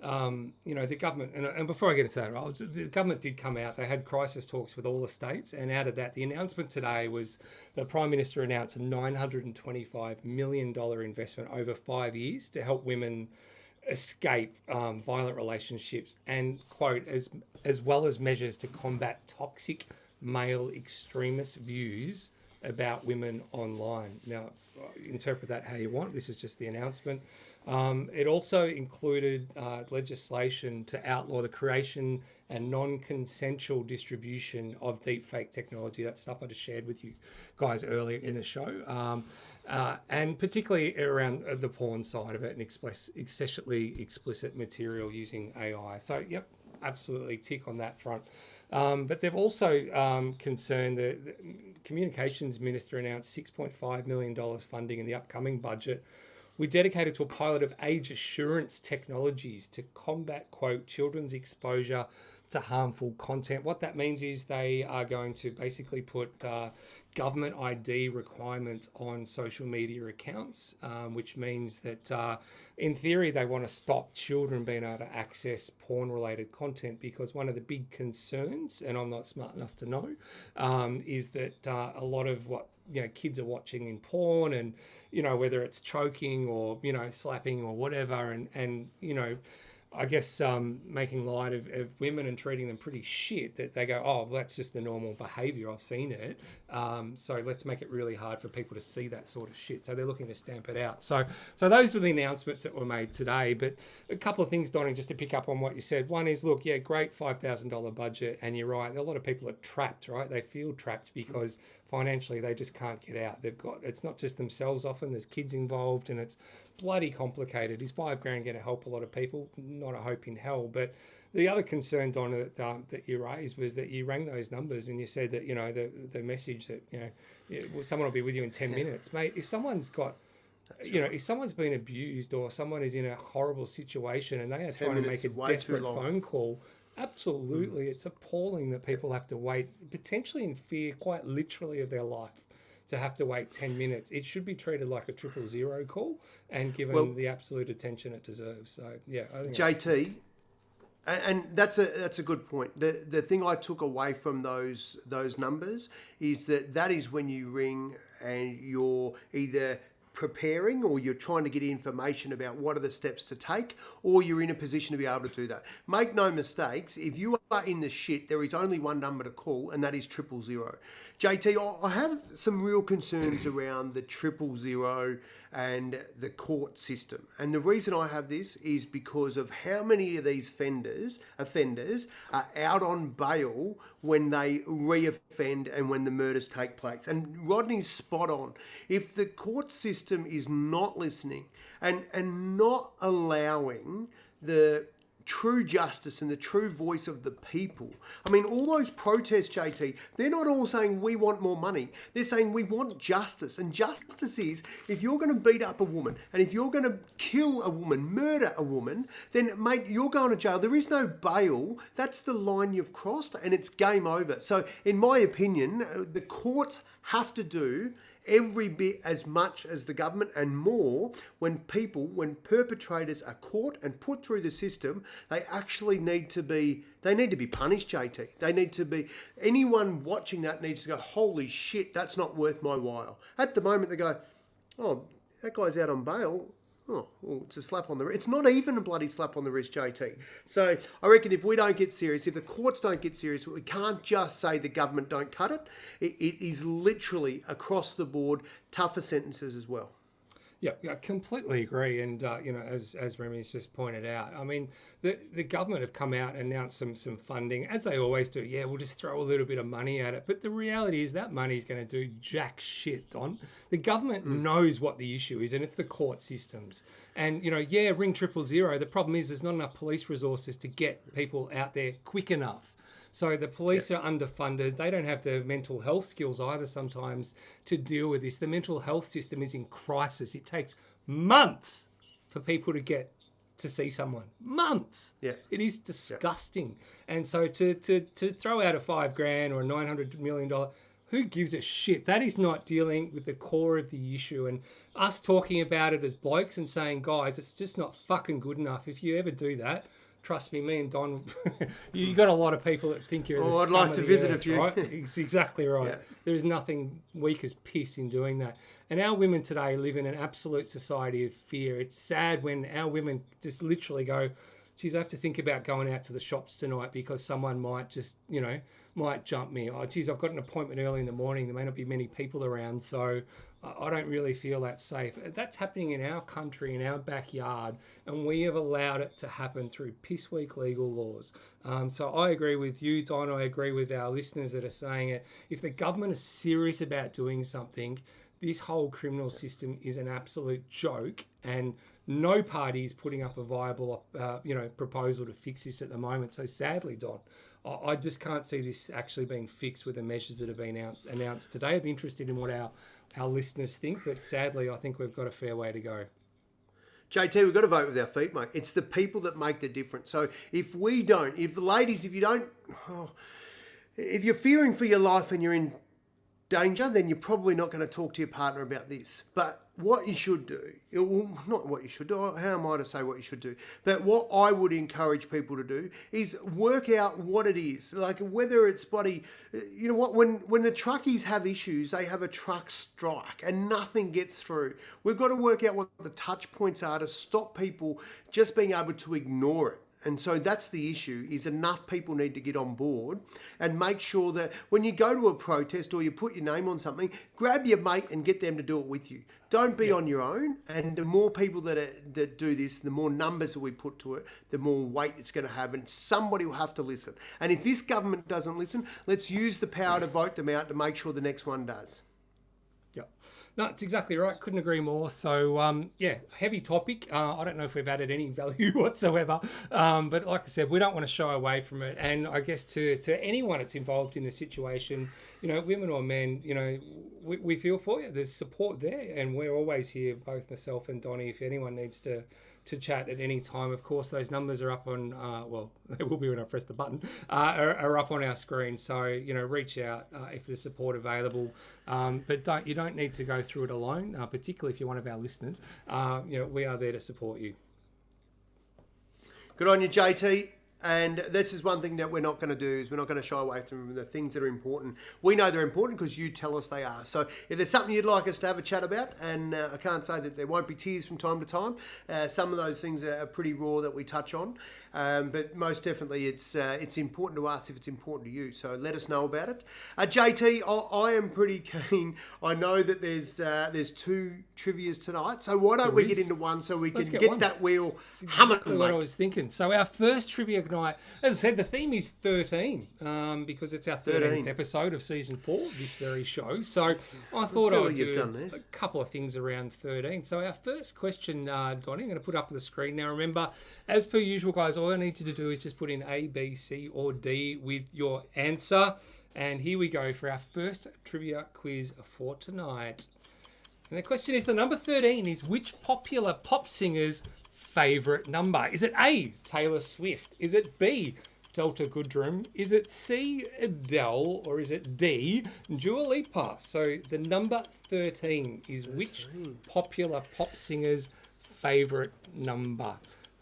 the government, and before I get into that, the government did come out, they had crisis talks with all the states, and out of that, the announcement today was the Prime Minister announced a $925 million investment over 5 years to help women escape violent relationships and, quote, as well as measures to combat toxic male extremist views about women online. Now, interpret that how you want. This is just the announcement. It also included legislation to outlaw the creation and non-consensual distribution of deepfake technology. That stuff I just shared with you guys earlier in the show. And particularly around the porn side of it and excessively explicit material using AI. So, yep, absolutely tick on that front. But they've also concerned the Communications Minister announced $6.5 million funding in the upcoming budget we dedicated to a pilot of age assurance technologies to combat, quote, children's exposure to harmful content. What that means is they are going to basically put government ID requirements on social media accounts, which means that in theory they want to stop children being able to access porn-related content, because one of the big concerns, and I'm not smart enough to know, is that a lot of what kids are watching in porn, and whether it's choking or slapping or whatever, and I guess making light of women and treating them pretty shit, that they go, oh, well, that's just the normal behaviour, I've seen it, so let's make it really hard for people to see that sort of shit. So they're looking to stamp it out. So those were the announcements that were made today. But a couple of things, Donnie, just to pick up on what you said. One is, look, yeah, great $5,000 budget, and you're right, a lot of people are trapped, right? They feel trapped because financially they just can't get out. It's not just themselves often, there's kids involved, and it's bloody complicated. Is $5,000 going to help a lot of people? Not a hope in hell. But the other concern, Donna, that you raised was that you rang those numbers and you said that the message that someone will be with you in 10 minutes, mate. If someone's got if someone's been abused or someone is in a horrible situation and they are trying to make a desperate phone call, absolutely, it's appalling that people have to wait, potentially in fear, quite literally, of their life, to have to wait 10 minutes. It should be treated like a 000 call and given the absolute attention it deserves. So, yeah, I think JT, and that's a good point. The thing I took away from those numbers is that is when you ring and you're either preparing or you're trying to get information about what are the steps to take, or you're in a position to be able to do that. Make no mistakes, if you are in the shit, there is only one number to call, and that is 000. JT, I have some real concerns around the 000 and the court system. And the reason I have this is because of how many of these offenders are out on bail when they re-offend and when the murders take place. And Rodney's spot on. If the court system is not listening and not allowing the true justice and the true voice of the people. I mean, all those protests, JT, they're not all saying we want more money. They're saying we want justice. And justice is, if you're going to beat up a woman and if you're going to kill a woman, murder a woman, then, mate, you're going to jail. There is no bail. That's the line you've crossed and it's game over. So, in my opinion, the courts have to do every bit as much as the government and more when perpetrators are caught and put through the system. They actually need to be punished, JT. They need to be, anyone watching that needs to go, holy shit, that's not worth my while. At the moment they go, oh, that guy's out on bail. Oh, well, it's a slap on the wrist. It's not even a bloody slap on the wrist, JT. So I reckon if we don't get serious, if the courts don't get serious, we can't just say the government don't cut it. It is literally across the board tougher sentences as well. Yeah, I completely agree. And, as Remy's just pointed out, I mean, the government have come out and announced some funding, as they always do. Yeah, we'll just throw a little bit of money at it. But the reality is that money is going to do jack shit, Don. The government knows what the issue is, and it's the court systems. And, ring 000. The problem is there's not enough police resources to get people out there quick enough. So the police are underfunded. They don't have the mental health skills either sometimes to deal with this. The mental health system is in crisis. It takes months for people to get to see someone. Months. Yeah. It is disgusting. Yeah. And so to throw out a $5,000 or a $900 million, who gives a shit? That is not dealing with the core of the issue. And us talking about it as blokes and saying, guys, it's just not fucking good enough. If you ever do that, trust me and Don, you got a lot of people that think you're the I'd like to visit a few. Right? It's exactly right. Yeah. There is nothing weak as piss in doing that. And our women today live in an absolute society of fear. It's sad when our women just literally go, geez, I have to think about going out to the shops tonight because someone might just, might jump me. Oh, geez, I've got an appointment early in the morning. There may not be many people around, so I don't really feel that safe. That's happening in our country, in our backyard, and we have allowed it to happen through piss-weak legal laws. So I agree with you, Don. I agree with our listeners that are saying it. If the government is serious about doing something, this whole criminal system is an absolute joke, and no party is putting up a viable, proposal to fix this at the moment. So sadly, Don, I just can't see this actually being fixed with the measures that have been announced today. I'd be interested in what our listeners think, but sadly, I think we've got a fair way to go. JT, we've got to vote with our feet, mate. It's the people that make the difference. So if we don't, if you're fearing for your life and you're in danger, then you're probably not going to talk to your partner about this. But what you should do, well, not what you should do, how am I to say what you should do? But what I would encourage people to do is work out what it is. Like whether it's bloody, you know what, when the truckies have issues, they have a truck strike and nothing gets through. We've got to work out what the touch points are to stop people just being able to ignore it. And so that's the issue, is enough people need to get on board and make sure that when you go to a protest or you put your name on something, grab your mate and get them to do it with you. Don't be on your own. And the more people that do this, the more numbers that we put to it, the more weight it's going to have. And somebody will have to listen. And if this government doesn't listen, let's use the power to vote them out to make sure the next one does. Yeah, no, it's exactly right. Couldn't agree more. So, heavy topic. I don't know if we've added any value whatsoever. But like I said, we don't want to shy away from it. And I guess to anyone that's involved in the situation, you know, women or men, you know, we feel for you. There's support there. And we're always here, both myself and Donnie, if anyone needs to chat at any time. Of course, those numbers are up on, they will be when I press the button, are up on our screen. So, you know, reach out if there's support available. But you don't need to go through it alone, particularly if you're one of our listeners. You know, we are there to support you. Good on you, JT. And this is one thing that we're not going to do, is we're not going to shy away from the things that are important. We know they're important because you tell us they are. So if there's something you'd like us to have a chat about, and I can't say that there won't be tears from time to time, some of those things are pretty raw that we touch on. But most definitely it's important to us if it's important to you. So let us know about it. JT, I am pretty keen. I know that there's two trivias tonight. So why don't we get into one so we can get that wheel humming? Exactly what I was thinking. So our first trivia night, as I said, the theme is 13 because it's our 13th episode of season 4 of this very show. So I thought I would do a couple of things around 13. So our first question, Donnie, I'm going to put up on the screen. Now remember, as per usual, guys, all I need you to do is just put in A, B, C, or D with your answer. And here we go for our first trivia quiz for tonight. And the question is, the number 13 is which popular pop singer's favourite number? Is it A, Taylor Swift? Is it B, Delta Goodrum? Is it C, Adele? Or is it D, Dua Lipa? So the number 13 is which popular pop singer's favourite number?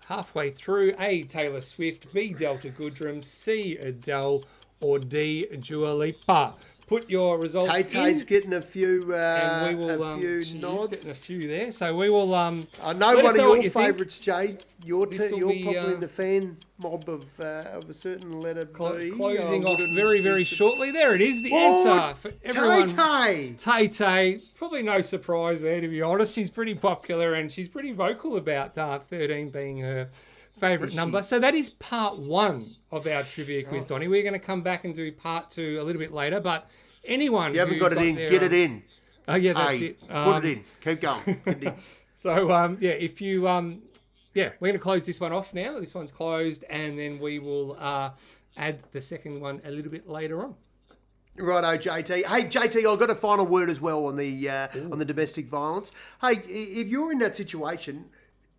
Halfway through, A, Taylor Swift, B, Delta Goodrum, C, Adele, or D, Dua Lipa. Put your results Tay-Tay's in. getting a few And we will, nods. Getting a few there. So we will... I know one of your favourites, Jade. You're probably in the fan mob of a certain letter B. Closing off very, very shortly. There it is, the answer for everyone. Tay-Tay. Probably no surprise there, to be honest. She's pretty popular and she's pretty vocal about 13 being her favourite number. So that is part 1 of our trivia quiz, Donnie. We're going to come back and do part 2 a little bit later, but anyone you haven't got it in, get it in. Oh, yeah, that's it. Put it in. Keep going. Get it in. So, if you... we're going to close this one off now. This one's closed, and then we will add the second one a little bit later on. Righto, JT. Hey, JT, I've got a final word as well on the domestic violence. Hey, if you're in that situation,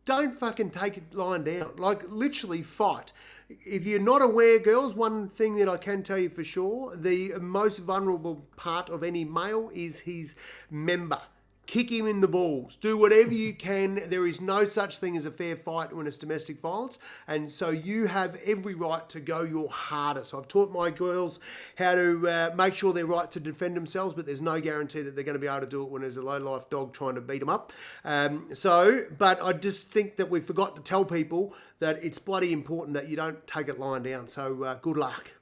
don't fucking take it lying down. Like, literally fight. If you're not aware, girls, one thing that I can tell you for sure, the most vulnerable part of any male is his member. Kick him in the balls. Do whatever you can. There is no such thing as a fair fight when it's domestic violence. And so you have every right to go your hardest. I've taught my girls how to make sure they're right to defend themselves, but there's no guarantee that they're going to be able to do it when there's a low-life dog trying to beat them up. But I just think that we forgot to tell people that it's bloody important that you don't take it lying down. So good luck.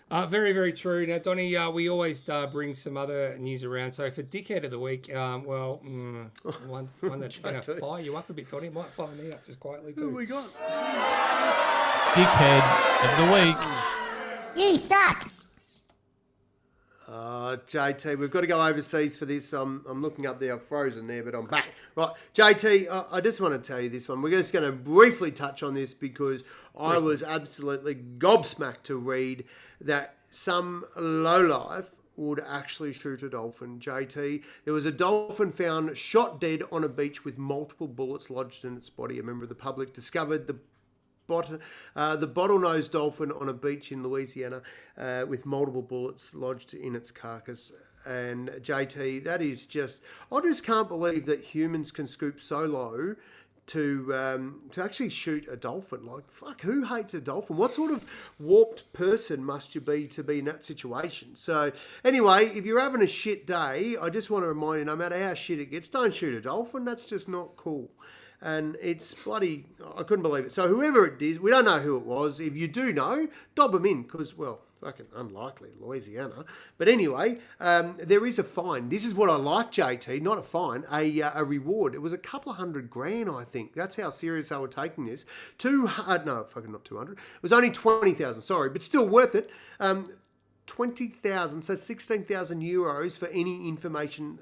Very, very true. Now, Donnie, we always bring some other news around. So for Dickhead of the Week, one that's going to fire you up a bit, Donnie. Might fire me up just quietly too. Who we got? Dickhead of the Week. You suck. JT, we've got to go overseas for this. I'm looking up there. I've frozen there, but I'm back. Right, JT, I just want to tell you this one. We're just going to briefly touch on this because I was absolutely gobsmacked to read that some lowlife would actually shoot a dolphin, JT. There was a dolphin found shot dead on a beach with multiple bullets lodged in its body. A member of the public discovered the bottlenose dolphin on a beach in Louisiana with multiple bullets lodged in its carcass. And JT, that is just, I just can't believe that humans can scoop so low to actually shoot a dolphin. Like, fuck, who hates a dolphin? What sort of warped person must you be to be in that situation? So anyway, if you're having a shit day, I just want to remind you, no matter how shit it gets, don't shoot a dolphin. That's just not cool. And it's bloody, I couldn't believe it. So whoever it is, we don't know who it was. If you do know, dob them in, because, well, fucking unlikely, Louisiana. But anyway, there is a fine. This is what I like, JT, not a fine, a reward. It was a couple of $100,000, I think. That's how serious they were taking this. Not 200. It was only 20,000, sorry, but still worth it. 20,000, so 16,000 euros for any information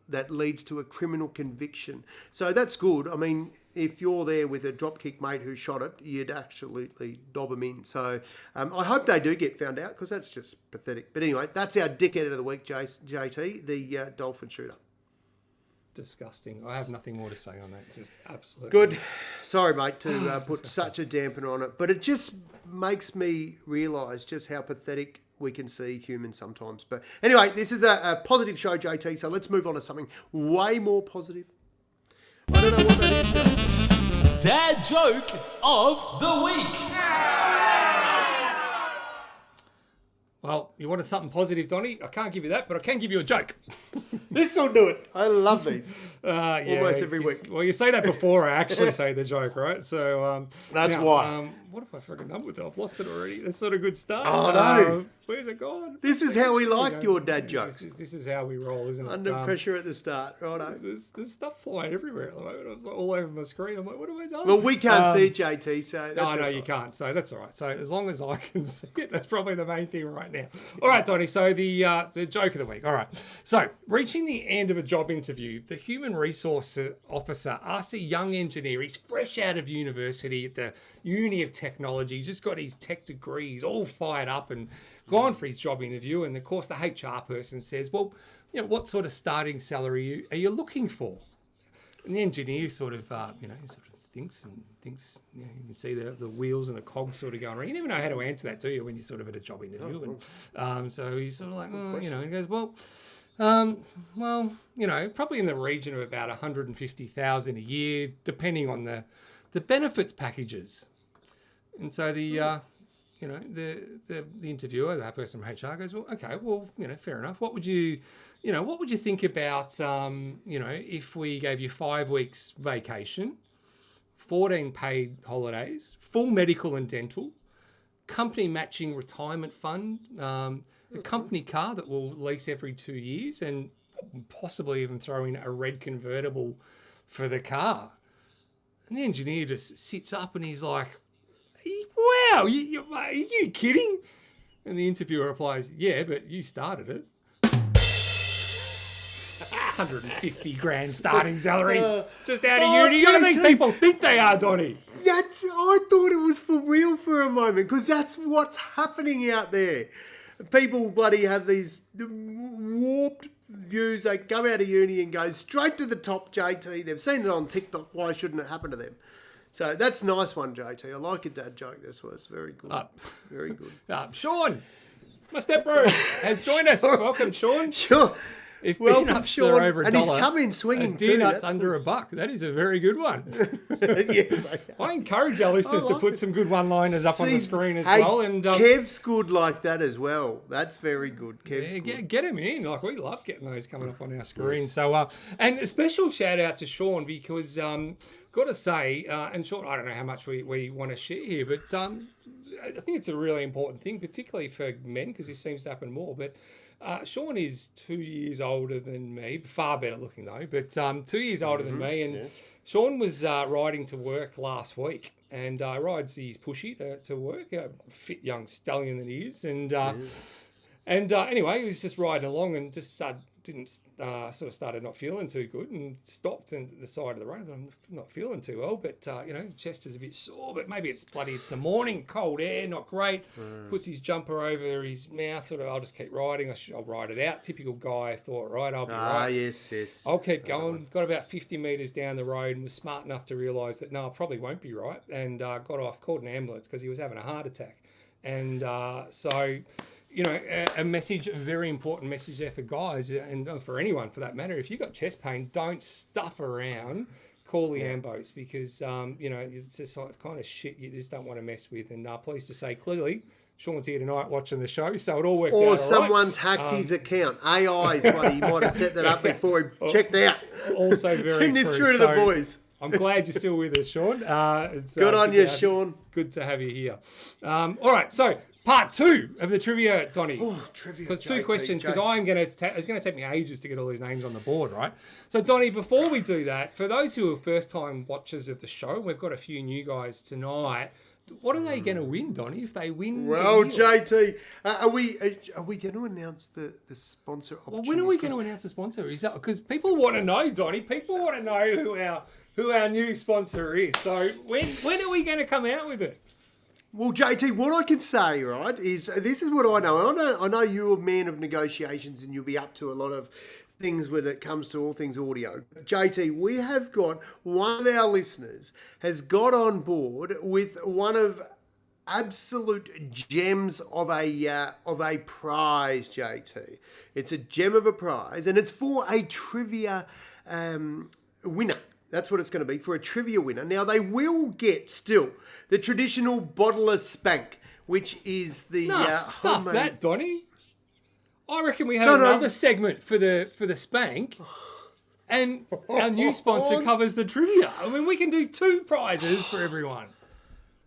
that leads to a criminal conviction. So that's good. I mean, if you're there with a dropkick mate who shot it, you'd absolutely dob them in. So I hope they do get found out, because that's just pathetic. But anyway, that's our dickhead of the week, JT, the dolphin shooter. Disgusting. I have nothing more to say on that. Just absolutely. Good. Sorry, mate, to put such a dampener on it. But it just makes me realise just how pathetic we can see humans sometimes. But anyway, this is a positive show, JT, so let's move on to something way more positive. I don't know what that is, JT. Dad joke of the week. Well, you wanted something positive, Donnie? I can't give you that, but I can give you a joke. This will do it. I love these. Yeah, almost every week. Well, you say that before I actually say the joke, right? So that's why. What have I freaking done with it? I've lost it already. That's not a good start. Oh, no. Where's it gone? This is how we like your dad jokes. This is how we roll, isn't it? Under pressure at the start. Righto. There's stuff flying everywhere at the moment. I was like all over my screen. I'm like, what have I done? Well, we can't see it, JT, so that's no, you can't. So that's all right. So as long as I can see it, that's probably the main thing right now. All right, Donnie. So the joke of the week. All right. So reaching the end of a job interview, the human resource officer asked a young engineer. He's fresh out of university at the Uni of Technology, just got his tech degrees, all fired up and gone for his job interview. And of course, the HR person says, "Well, what sort of starting salary are you looking for?" And the engineer sort of, thinks. You can see the wheels and the cogs sort of going around. You never know how to answer that, do you, when you're sort of at a job interview? And so he's sort of like, he goes, probably in the region of about 150,000 a year, depending on the benefits packages. And so the interviewer, that person from HR, goes, well, okay, well, fair enough. What would you think about, if we gave you 5 weeks vacation, 14 paid holidays, full medical and dental, company matching retirement fund, a company car that will lease every 2 years, and possibly even throw in a red convertible for the car. And the engineer just sits up and he's like, wow, are you kidding? And the interviewer replies, yeah, but you started it. 150 grand starting salary, just out of uni. Who do these people think they are, Donnie? I thought it was for real for a moment, because that's what's happening out there. People bloody have these warped views. They come out of uni and go straight to the top, JT. They've seen it on TikTok. Why shouldn't it happen to them? So that's a nice one, JT. I like your dad joke. This was very good. Very good. Sean, my stepbro, has joined us. Welcome, Sean. Sure. If Welcome, peanuts Sean. are over $1, and he's come in swinging too. Peanuts under $1. That is a very good one. Yes, I encourage our listeners to put some good one-liners up on the screen as well. And Kev's good like that as well. That's very good. Kev's good. Get him in. Like, we love getting those coming up on our screen. Yes. So, and a special shout out to Sean, because got to say, and Sean, I don't know how much we want to share here, but I think it's a really important thing, particularly for men, because this seems to happen more. But Sean is 2 years older than me, far better looking though, but 2 years older than me. And yes. Sean was riding to work last week, and rides his pushy to work, a fit young stallion that he is. And anyway, he was just riding along and just started didn't sort of started not feeling too good and stopped at the side of the road. I'm not feeling too well, but chest is a bit sore. But maybe it's the morning, cold air, not great. Puts his jumper over his mouth. Sort of, I'll just keep riding. I'll ride it out. Typical guy. Thought, right, I'll be right. Yes. I'll keep going. Got about 50 metres down the road and was smart enough to realise that no, I probably won't be right. And got off, called an ambulance because he was having a heart attack. And so. A message, a very important message there for guys and for anyone for that matter. If you've got chest pain, don't stuff around. Call the ambos because, it's just like kind of shit you just don't want to mess with. And pleased to say, clearly, Sean's here tonight watching the show, so it all worked out all right. Or someone's hacked his account. AI is what he might have set that up before he checked out. Also very Send this through to the boys. I'm glad you're still with us, Sean. Good on you, Sean. Good to have you here. All right, so part 2 of the trivia, Donny. Oh, trivia. Because 2 questions, because it's going to take me ages to get all these names on the board, right? So, Donny, before we do that, for those who are first-time watchers of the show, we've got a few new guys tonight. What are they going to win, Donny, if they win? Well, JT, are we going to announce the sponsor? Well, when are we going to announce the sponsor? Is that because people want to know, Donny? People want to know who our new sponsor is. So when are we going to come out with it? Well, JT, what I can say, right, is this is what I know. I know you're a man of negotiations and you'll be up to a lot of things when it comes to all things audio. JT, we have got one of our listeners has got on board with one of absolute gems of a prize, JT. It's a gem of a prize, and it's for a trivia winner. That's what it's going to be, for a trivia winner. Now, they will get still the traditional bottle of SPANK, which is the stuff homemade... that, Donny. I reckon we have another segment for the SPANK, and our new sponsor covers the trivia. I mean, we can do 2 prizes for everyone.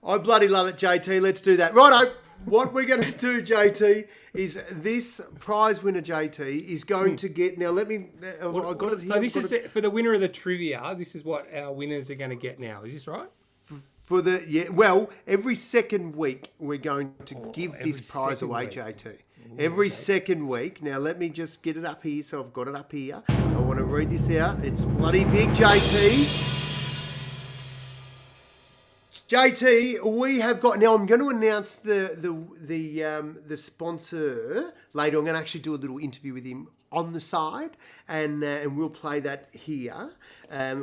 I bloody love it, JT. Let's do that. Righto. What we're going to do, JT, is this prize winner, JT, is going to get... Now, let me... I've got it here. So this is for the winner of the trivia. This is what our winners are going to get now. Is this right? Well, every second week, we're going to give this prize away, JT. Every second week. Now, let me just get it up here. So I've got it up here. I want to read this out. It's bloody big, JT. JT, we have got... Now, I'm going to announce the sponsor later. I'm going to actually do a little interview with him on the side, and we'll play that here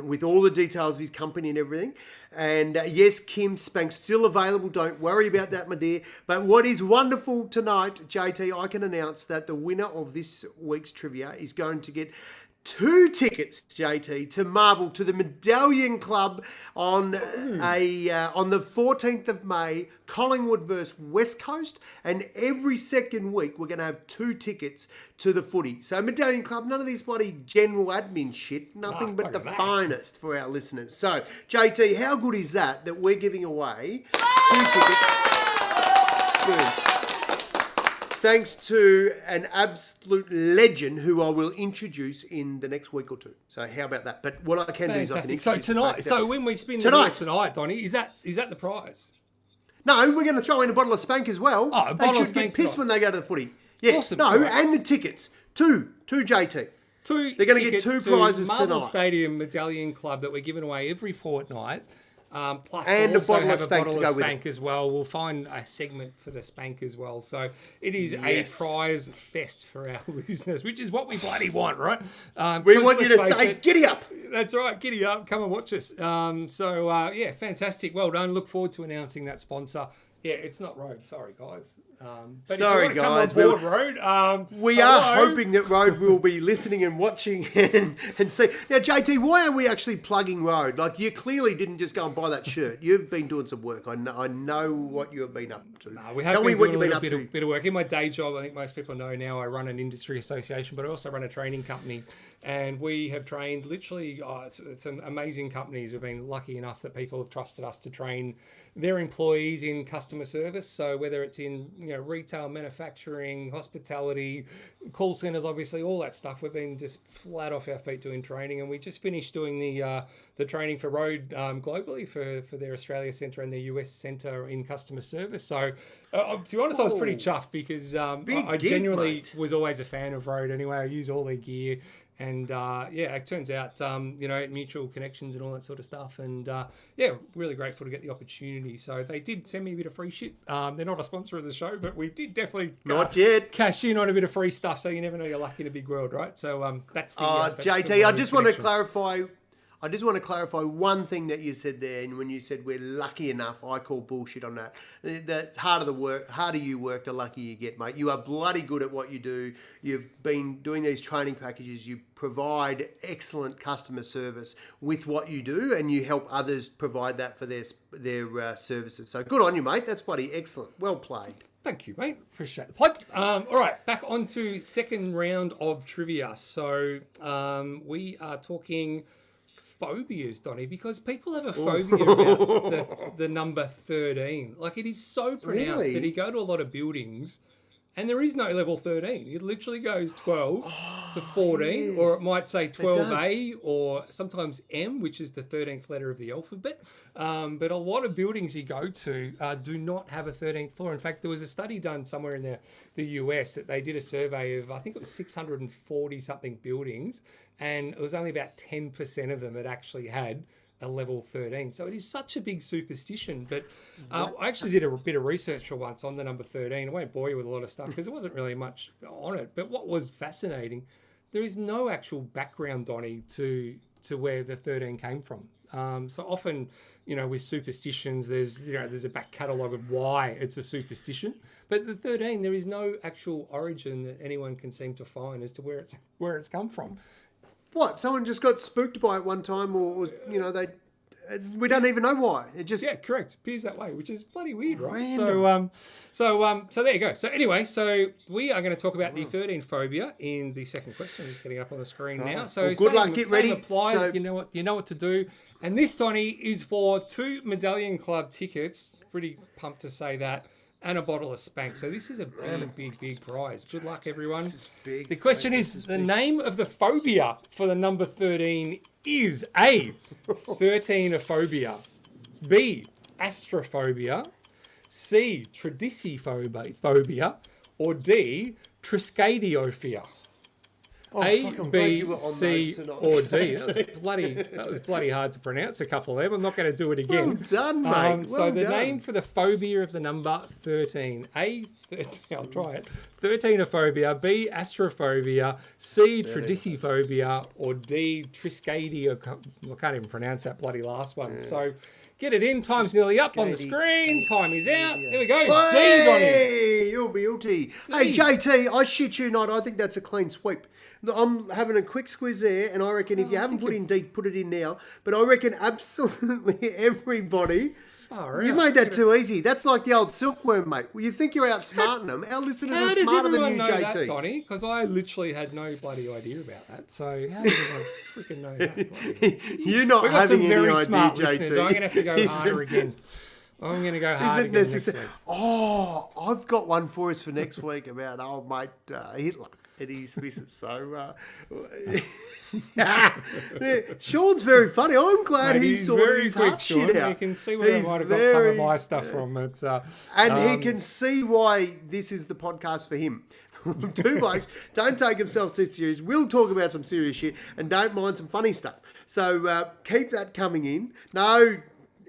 with all the details of his company and everything. And yes, Kim, SPANK's still available. Don't worry about that, my dear. But what is wonderful tonight, JT, I can announce that the winner of this week's trivia is going to get 2 tickets, JT, to Marvel, to the Medallion Club on the 14th of May, Collingwood versus West Coast. And every second week, we're going to have 2 tickets to the footy. So Medallion Club, none of this bloody general admin shit, nothing but the finest for our listeners. So, JT, how good is that we're giving away 2 tickets? Good. Thanks to an absolute legend who I will introduce in the next week or 2. So how about that? But what I can do is I can introduce... So when we spin the wheel tonight, Donny, is that the prize? No, we're going to throw in a bottle of SPANK as well. Oh, a bottle of SPANK. They should get pissed when they go to the footy. Yeah, awesome. No, and the tickets. Two JT. 2 They're going to get 2 prizes Marvel tonight. Stadium Medallion Club that we're giving away every fortnight. Plus, and we'll also have a SPANK bottle to of go with SPANK as well. We'll find a segment for the SPANK as well. So it is a prize fest for our listeners, which is what we bloody want, right? We want you to say, giddy up. That's right, giddy up. Come and watch us. Yeah, fantastic. Well done. Look forward to announcing that sponsor. Yeah, it's not Road. Sorry, guys. But sorry, if you want guys. to come on board, Road. We are hoping that Road will be listening and watching and see. Now, JT, why are we actually plugging Road? Like, you clearly didn't just go and buy that shirt. You've been doing some work. I know what you have been up to. No, we have Tell been me what doing you've a been little up to. bit of work. In my day job, I think most people know now, I run an industry association, but I also run a training company. And we have trained literally some amazing companies. We've been lucky enough that people have trusted us to train their employees in customer service. So whether it's in retail, manufacturing, hospitality, call centers, obviously, all that stuff. We've been just flat off our feet doing training, and we just finished doing the training for Road globally for their Australia Centre and their US Centre in customer service. So, to be honest, I was pretty chuffed because I genuinely was always a fan of Road anyway. I use all their gear. And it turns out, mutual connections and all that sort of stuff. And really grateful to get the opportunity. So they did send me a bit of free shit. They're not a sponsor of the show, but we did definitely not yet cash in on a bit of free stuff. So you never know, you're lucky in a big world, right? So that's the JT, I just want to clarify. I just want to clarify one thing that you said there, and when you said we're lucky enough, I call bullshit on that. The harder you work, the luckier you get, mate. You are bloody good at what you do. You've been doing these training packages. You provide excellent customer service with what you do, and you help others provide that for their services. So good on you, mate. That's bloody excellent. Well played. Thank you, mate. Appreciate the plug. All right, back on to second round of trivia. So we are talking phobias, Donnie, because people have a phobia about the number 13. Like, it is so pronounced that you go to a lot of buildings and there is no level 13. It literally goes 12 to 14, or it might say 12A or sometimes M, which is the 13th letter of the alphabet. But a lot of buildings you go to do not have a 13th floor. In fact, there was a study done somewhere in the US that they did a survey of, I think it was 640-something buildings, and it was only about 10% of them that actually had a level 13. So it is such a big superstition. But I actually did a bit of research for once on the number 13. I won't bore you with a lot of stuff because there wasn't really much on it. But what was fascinating, there is no actual background, Donnie, to where the 13 came from. So often, with superstitions, there's a back catalogue of why it's a superstition. But the 13, there is no actual origin that anyone can seem to find as to where it's come from. What? Someone just got spooked by it one time, or we don't even know why. It just correct. Appears that way, which is bloody weird, right? Random. So there you go. So anyway, so we are going to talk about the 13 phobia in the second question. I'm just getting it up on the screen now. So well, good luck. Get ready. Applies. So, you know what to do. And this, Donnie, is for 2 Medallion Club tickets. Pretty pumped to say that. And a bottle of SPANK. So this is a big prize. Good luck, everyone. This is big. The question is the name of the phobia for the number 13 is A, 13ophobia, B, astrophobia, C, tradiciphobia, or D, triskaidiophobia. A, B, C, or D. That was bloody hard to pronounce a couple of them. I'm not going to do it again. Well done, mate. So the name for the phobia of the number 13. A, 13, I'll try it. 13ophobia, B, astrophobia, C, tradiciphobia, or D, triskaidiophobia. I can't even pronounce that bloody last one. So get it in. Time's nearly up on the screen. Time is out. There we go. D's on it. You'll be guilty. Hey, JT, I shit you not. I think that's a clean sweep. I'm having a quick squeeze there, and I reckon if you haven't put in D, put it in now. But I reckon absolutely everybody. You made that too easy. That's like the old silkworm, mate. Well, you think you're outsmarting them. Our listeners are smarter than you, know JT. That, Donnie? Because I literally had no bloody idea about that. So how did I freaking know that? You're not We've got having some very any smart idea, listeners. JT. I'm going to have to go harder again. I'm going to go harder again next week. Oh, I've got one for us for next week about old mate Hitler. It is visit. So Sean's very funny. I'm glad he's sorted his heart shit out. You can see where I might have got some of my stuff from. And he can see why this is the podcast for him. 2 blokes don't take themselves too serious. We'll talk about some serious shit and don't mind some funny stuff. So keep that coming in.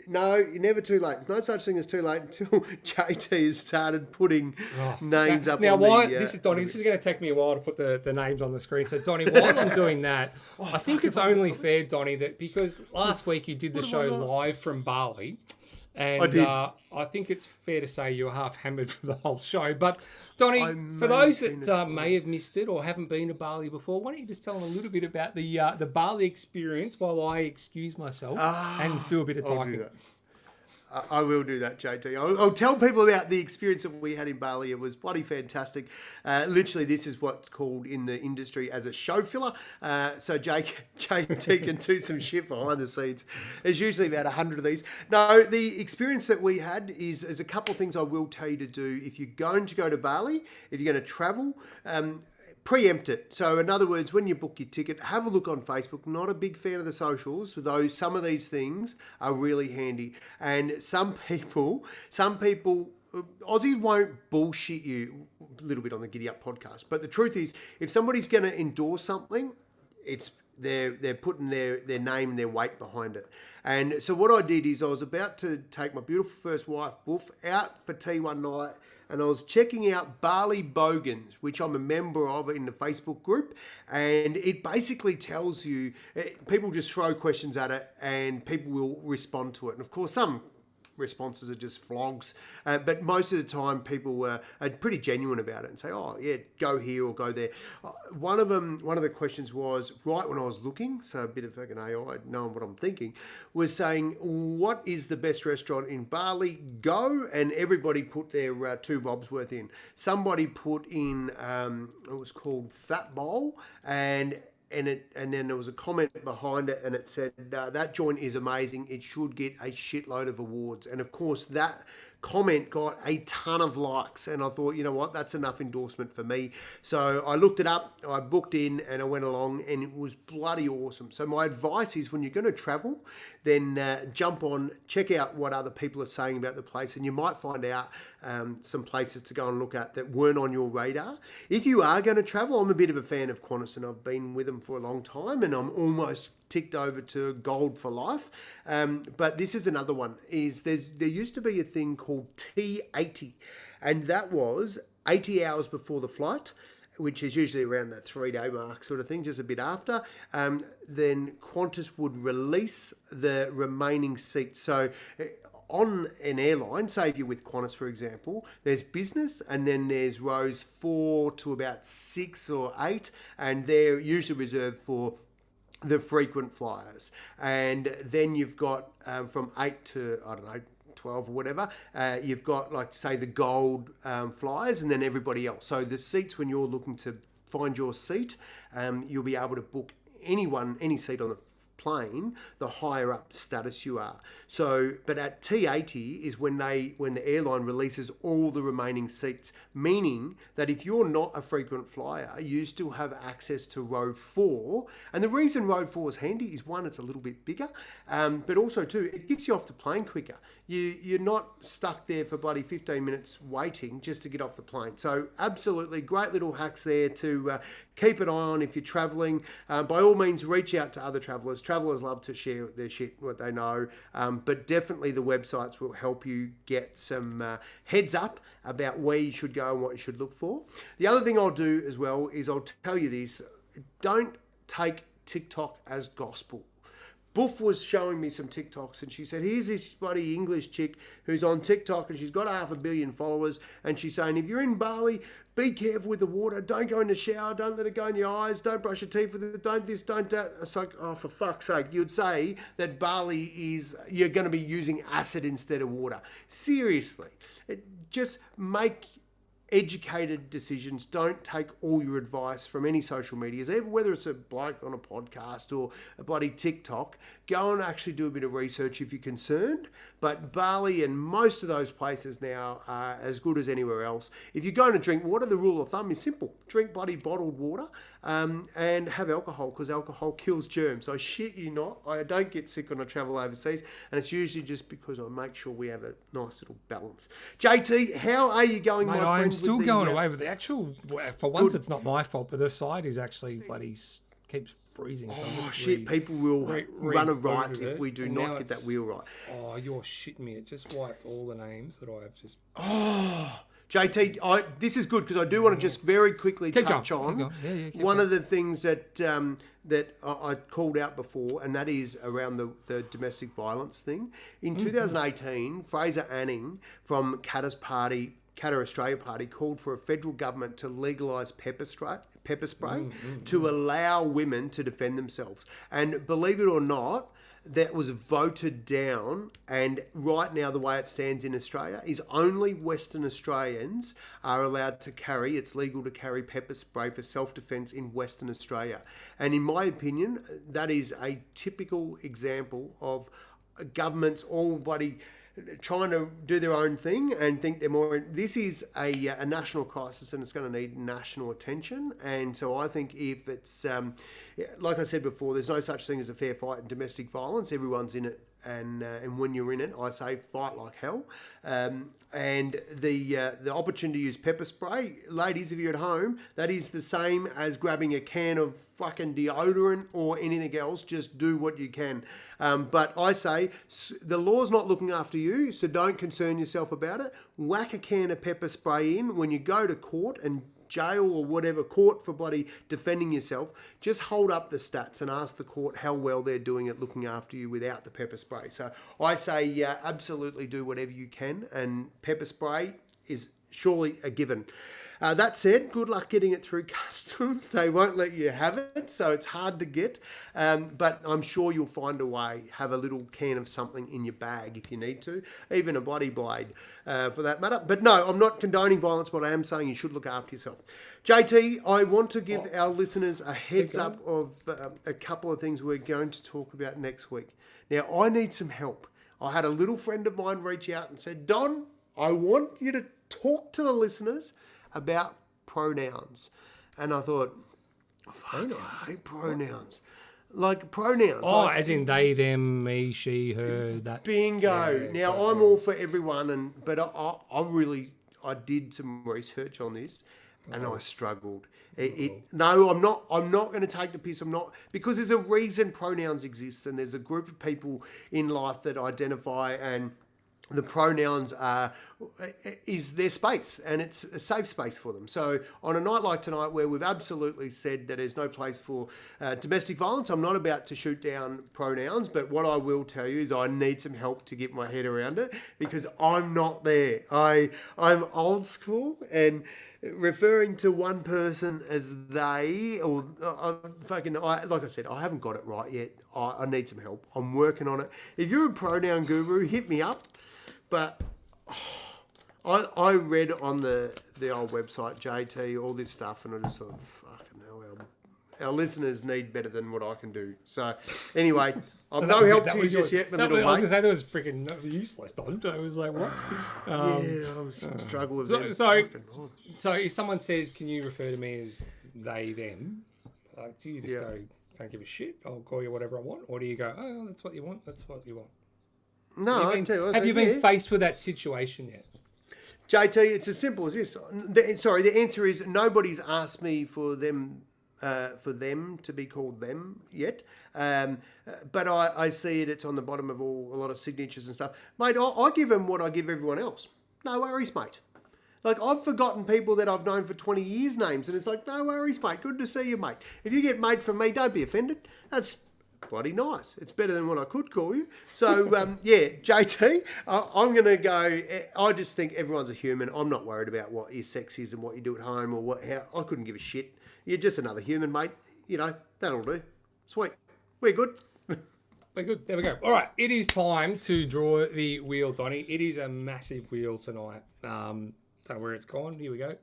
No, you're never too late. There's no such thing as too late until JT has started putting names up. Now, this is Donnie. This is going to take me a while to put the names on the screen. So, Donnie, while I'm doing that, I think it's only fair, Donnie, that because last week you did the show live from Bali, and I think it's fair to say you were half hammered for the whole show. But, Donnie, for those that may have missed it or haven't been to Bali before, why don't you just tell them a little bit about the Bali experience while I excuse myself and do a bit of typing. I will do that, JT. I'll tell people about the experience that we had in Bali. It was bloody fantastic. Literally, this is what's called in the industry as a show filler. So JT can do some shit behind the scenes. There's usually about 100 of these. No, the experience that we had is a couple of things I will tell you to do if you're going to go to Bali, if you're going to travel. Preempt it. So in other words, when you book your ticket, have a look on Facebook. Not a big fan of the socials, though some of these things are really handy. And some people, Aussies won't bullshit you a little bit on the GiddyUp podcast. But the truth is, if somebody's going to endorse something, they're putting their name and their weight behind it. And so what I did is I was about to take my beautiful first wife, Boof, out for tea one night. And I was checking out Bali Bogans, which I'm a member of in the Facebook group. And it basically tells you, people just throw questions at it and people will respond to it. And of course, some responses are just flogs. But most of the time, people are pretty genuine about it and say, oh, yeah, go here or go there. One of the questions was, right when I was looking, so a bit of fucking AI, knowing what I'm thinking, was saying, what is the best restaurant in Bali? Go, and everybody put their 2 bobs worth in. Somebody put in, it was called Fat Bowl, and then there was a comment behind it, and it said that joint is amazing. It should get a shitload of awards. And of course, that comment got a ton of likes, and I thought, you know what, that's enough endorsement for me. So I looked it up, I booked in, and I went along, and it was bloody awesome. So my advice is, when you're going to travel, then jump on, check out what other people are saying about the place, and you might find out some places to go and look at that weren't on your radar. If you are going to travel, I'm a bit of a fan of Qantas, and I've been with them for a long time, and I'm almost ticked over to gold for life. But this is another one, there used to be a thing called T80, and that was 80 hours before the flight, which is usually around the 3-day mark sort of thing, just a bit after. Then Qantas would release the remaining seats. So on an airline, say if you're with Qantas, for example, there's business, and then there's rows 4 to about 6 or 8, and they're usually reserved for the frequent flyers. And then you've got from 8 to, 12 or whatever, you've got, like, say, the gold flyers, and then everybody else. So the seats, when you're looking to find your seat, you'll be able to book any seat on the plane, the higher up status you are. So, but at T80 is when the airline releases all the remaining seats, meaning that if you're not a frequent flyer, you still have access to row 4. And the reason row 4 is handy is, one, it's a little bit bigger, but also, two, it gets you off the plane quicker. You're not stuck there for bloody 15 minutes waiting just to get off the plane. So absolutely great little hacks there to keep an eye on if you're traveling. By all means, reach out to other travelers. Travelers love to share their shit, what they know, but definitely the websites will help you get some heads up about where you should go and what you should look for. The other thing I'll do as well is I'll tell you this: don't take TikTok as gospel. Boof was showing me some TikToks, and she said, here's this bloody English chick who's on TikTok, and she's got 500 million followers, and she's saying, if you're in Bali, be careful with the water, don't go in the shower, don't let it go in your eyes, don't brush your teeth with it, don't this, don't that. It's like, oh, for fuck's sake. You'd say that Bali you're going to be using acid instead of water. Seriously. Just make educated decisions. Don't take all your advice from any social medias, whether it's a bloke on a podcast or a bloody TikTok. Go and actually do a bit of research if you're concerned. But Bali and most of those places now are as good as anywhere else. If you're going to drink water, the rule of thumb is simple: drink bloody bottled water and have alcohol, because alcohol kills germs. I shit you not, I don't get sick when I travel overseas, and it's usually just because I make sure we have a nice little balance. JT, how are you going, Mate, my friend? I'm still going away with the actual. For once, it's not my fault, but this side is actually bloody keeps freezing. So I'm just people will run a right if we do not get that wheel right. Oh, you're shitting me! It just wiped all the names that I've just. Oh, JT, this is good because I do want to just very quickly touch on one of the things that that I called out before, and that is around the domestic violence thing. In 2018, Fraser Anning from Qatar Australia Party called for a federal government to legalise pepper spray to allow women to defend themselves. And believe it or not, that was voted down, and right now the way it stands in Australia is only Western Australians are allowed to carry, it's legal to carry pepper spray for self-defence in Western Australia. And in my opinion, that is a typical example of governments all bloody trying to do their own thing and think they're more. This is a national crisis, and it's going to need national attention. And so I think if it's like I said before, there's no such thing as a fair fight in domestic violence. Everyone's in it, and when you're in it, I say fight like hell. And the opportunity to use pepper spray, ladies, if you're at home, that is the same as grabbing a can of fucking deodorant or anything else. Just do what you can. But I say the law's not looking after you, so don't concern yourself about it. Whack a can of pepper spray in when you go to court and jail or whatever, court for bloody defending yourself. Just hold up the stats and ask the court how well they're doing at looking after you without the pepper spray. So I say absolutely do whatever you can, and pepper spray is surely a given. That said, good luck getting it through customs. They won't let you have it, so it's hard to get. But I'm sure you'll find a way. Have a little can of something in your bag if you need to, even a bloody blade for that matter. But no, I'm not condoning violence, but I am saying you should look after yourself. JT, I want to give our listeners a heads up of a couple of things we're going to talk about next week. Now, I need some help. I had a little friend of mine reach out and said, Don, I want you to talk to the listeners about pronouns. And I thought, I hate pronouns. Like pronouns. Oh, like, as in they, them, me, she, her, that. Bingo. Now, I'm all for everyone, but I did some research on this, and I struggled. No, I'm not going to take the piss. I'm not, because there's a reason pronouns exist, and there's a group of people in life that identify, and the pronouns is their space, and it's a safe space for them. So on a night like tonight, where we've absolutely said that there's no place for domestic violence, I'm not about to shoot down pronouns, but what I will tell you is I need some help to get my head around it, because I'm not there. I'm old school, and referring to one person as they, or like I said, I haven't got it right yet. I need some help. I'm working on it. If you're a pronoun guru, hit me up. But I read on the old website, JT, all this stuff, and I just thought, fucking hell, our listeners need better than what I can do. So anyway, I'm no help to you just yet, my little mate. I was going to say that was freaking useless, Don. I was like, what? I was struggling with it. So if someone says, can you refer to me as they, them, do you just go, don't give a shit, I'll call you whatever I want? Or do you go, oh, that's what you want, that's what you want? No, have you been faced with that situation yet? JT, it's as simple as this. The answer is nobody's asked me for them to be called them yet. But I see it's on the bottom of a lot of signatures and stuff. Mate, I give them what I give everyone else. No worries, mate. Like, I've forgotten people that I've known for 20 years' names, and it's like, no worries, mate. Good to see you, mate. If you get mate from me, don't be offended. That's bloody nice. It's better than what I could call you. So, JT, I'm going to go. I just think everyone's a human. I'm not worried about what your sex is and what you do at home or how. I couldn't give a shit. You're just another human, mate. You know, that'll do. Sweet. We're good. We're good. There we go. All right. It is time to draw the wheel, Donny. It is a massive wheel tonight. Don't know where it's gone. Here we go.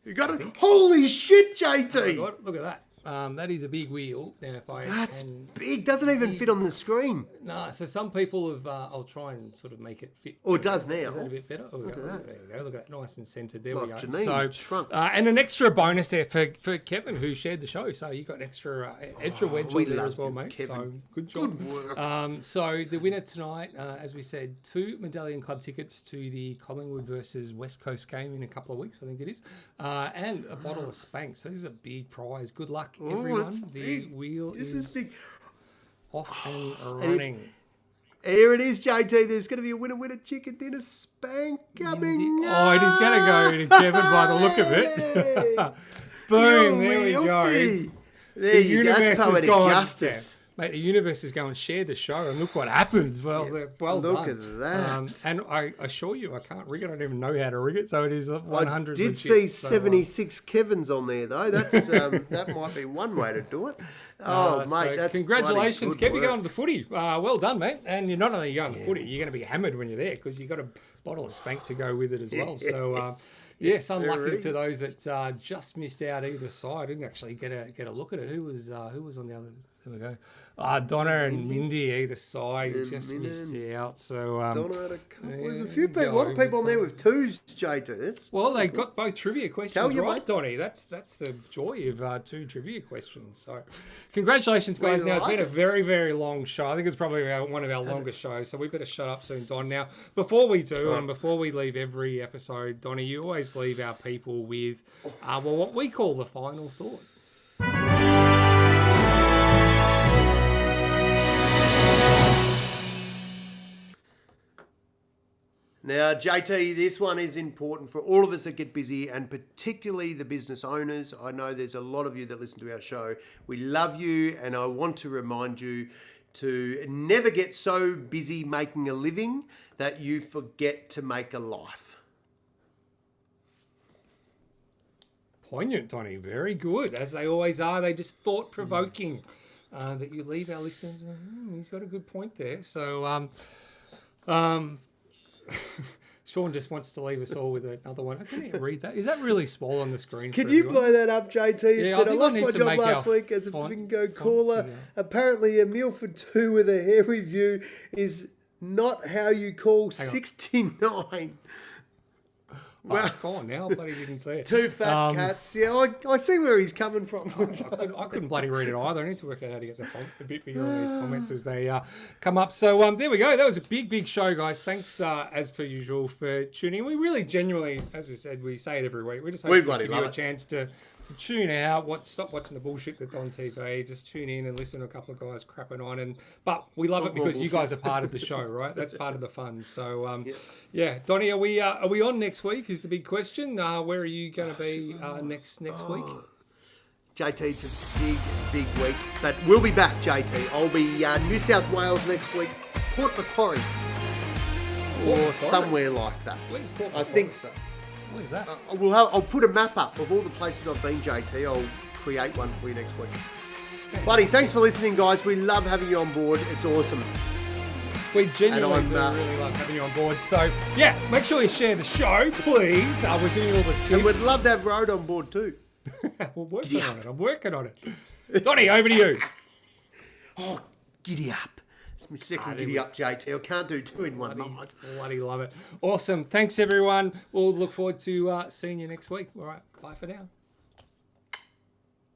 You got it? Holy shit, JT. Oh, look at that. That is a big wheel. Now, if I That's big. Doesn't even fit on the screen. No, so some people have. I'll try and sort of make it fit. Oh, it does now. Is that a bit better? Oh, look at that. There you go. Look at that. Nice and centered. There we go. Janine shrunk. And an extra bonus there for Kevin, who shared the show. So you got an extra wedge on there as well, mate. Kevin. So good job. Good work. So the winner tonight, as we said, 2 Medallion Club tickets to the Collingwood versus West Coast game in a couple of weeks, I think it is, and a bottle of SPANK. So this is a big prize. Good luck, everyone. The wheel is off and running. Here it is, JT. There's going to be a winner chicken dinner SPANK coming. Oh, it is going to go to Kevin by the look of it. Boom, there we go. There you go. That's poetic justice. Mate, the universe is going, share the show, and look what happens. Well, well Look done. at that. And I assure you, I can't rig it. I don't even know how to rig it, so it is 100. I did see 76 Kevins on there, though. That's that might be one way to do it. Oh, mate, so that's congratulations, bloody Kev. good You're work. going to the footy. Well done, mate. And you're not only going to the footy, you're going to be hammered when you're there because you've got a bottle of Spank to go with it as well. So, yes, unlucky sirree. to those that just missed out either side. Didn't actually get a look at it. Who was on the other? There we go. Donna and Mindy either side just missed out. So Donna had a couple. There's a there few you people, a lot go. of people on there with twos, JT. That's Well, they got both trivia questions Tell you, right, mate. Donnie. That's the joy of 2 trivia questions. So, congratulations, guys. We Now, it's like been a it. very, very long show. I think it's probably one of our longest shows, so we better shut up soon, Don. Now, before we do, and before we leave every episode, Donnie, you always leave our people with, what we call the final thought. Now, JT, this one is important for all of us that get busy, and particularly the business owners. I know there's a lot of you that listen to our show. We love you, and I want to remind you to never get so busy making a living that you forget to make a life. Poignant, Donnie. Very good. As they always are, they just thought-provoking. That you leave our listeners, he's got a good point there. So, Sean just wants to leave us all with another one. I can't even read that. Is that really small on the screen? Can for you everyone? blow that up, JT? It Yeah, I said, I think I lost need my to job make last our week as a font- bingo font, caller. yeah. Apparently, a meal for 2 with a hair review is not how you call 69. Well, it's gone now. I bloody didn't see it. 2 fat cats. Yeah, I see where he's coming from. I couldn't bloody read it either. I need to work out how to get the font a bit bigger on these comments as they come up. So there we go. That was a big show, guys. Thanks as per usual for tuning in. We really genuinely, as I said, we say it every week. We just hope We to bloody give you love a it. chance to tune out. Stop watching the bullshit that's on TV. Just tune in and listen to a couple of guys crapping on. But we love it because you guys are part of the show, right? That's part of the fun. So yeah, Donnie, are we on next week? Is the big question. Where are you going to be next week? JT, it's a big week. But we'll be back, JT. I'll be New South Wales next week, Port Macquarie. Or Macquarie? somewhere like that. Where's Port I think so. Where's that? I'll put a map up of all the places I've been, JT. I'll create one for you next week. Buddy, thanks for listening, guys. We love having you on board. It's awesome. We genuinely And do I'm, really love having you on board. So, yeah, make sure you share the show, please. We're giving you all the And we'd tips. love to have Road on board too. We're working on it. I'm working on it. Donnie, over to you. Oh, giddy up. It's my second there giddy we- up, JT. I can't do 2 in one night. Bloody love it. Awesome. Thanks, everyone. We'll look forward to seeing you next week. All right. Bye for now.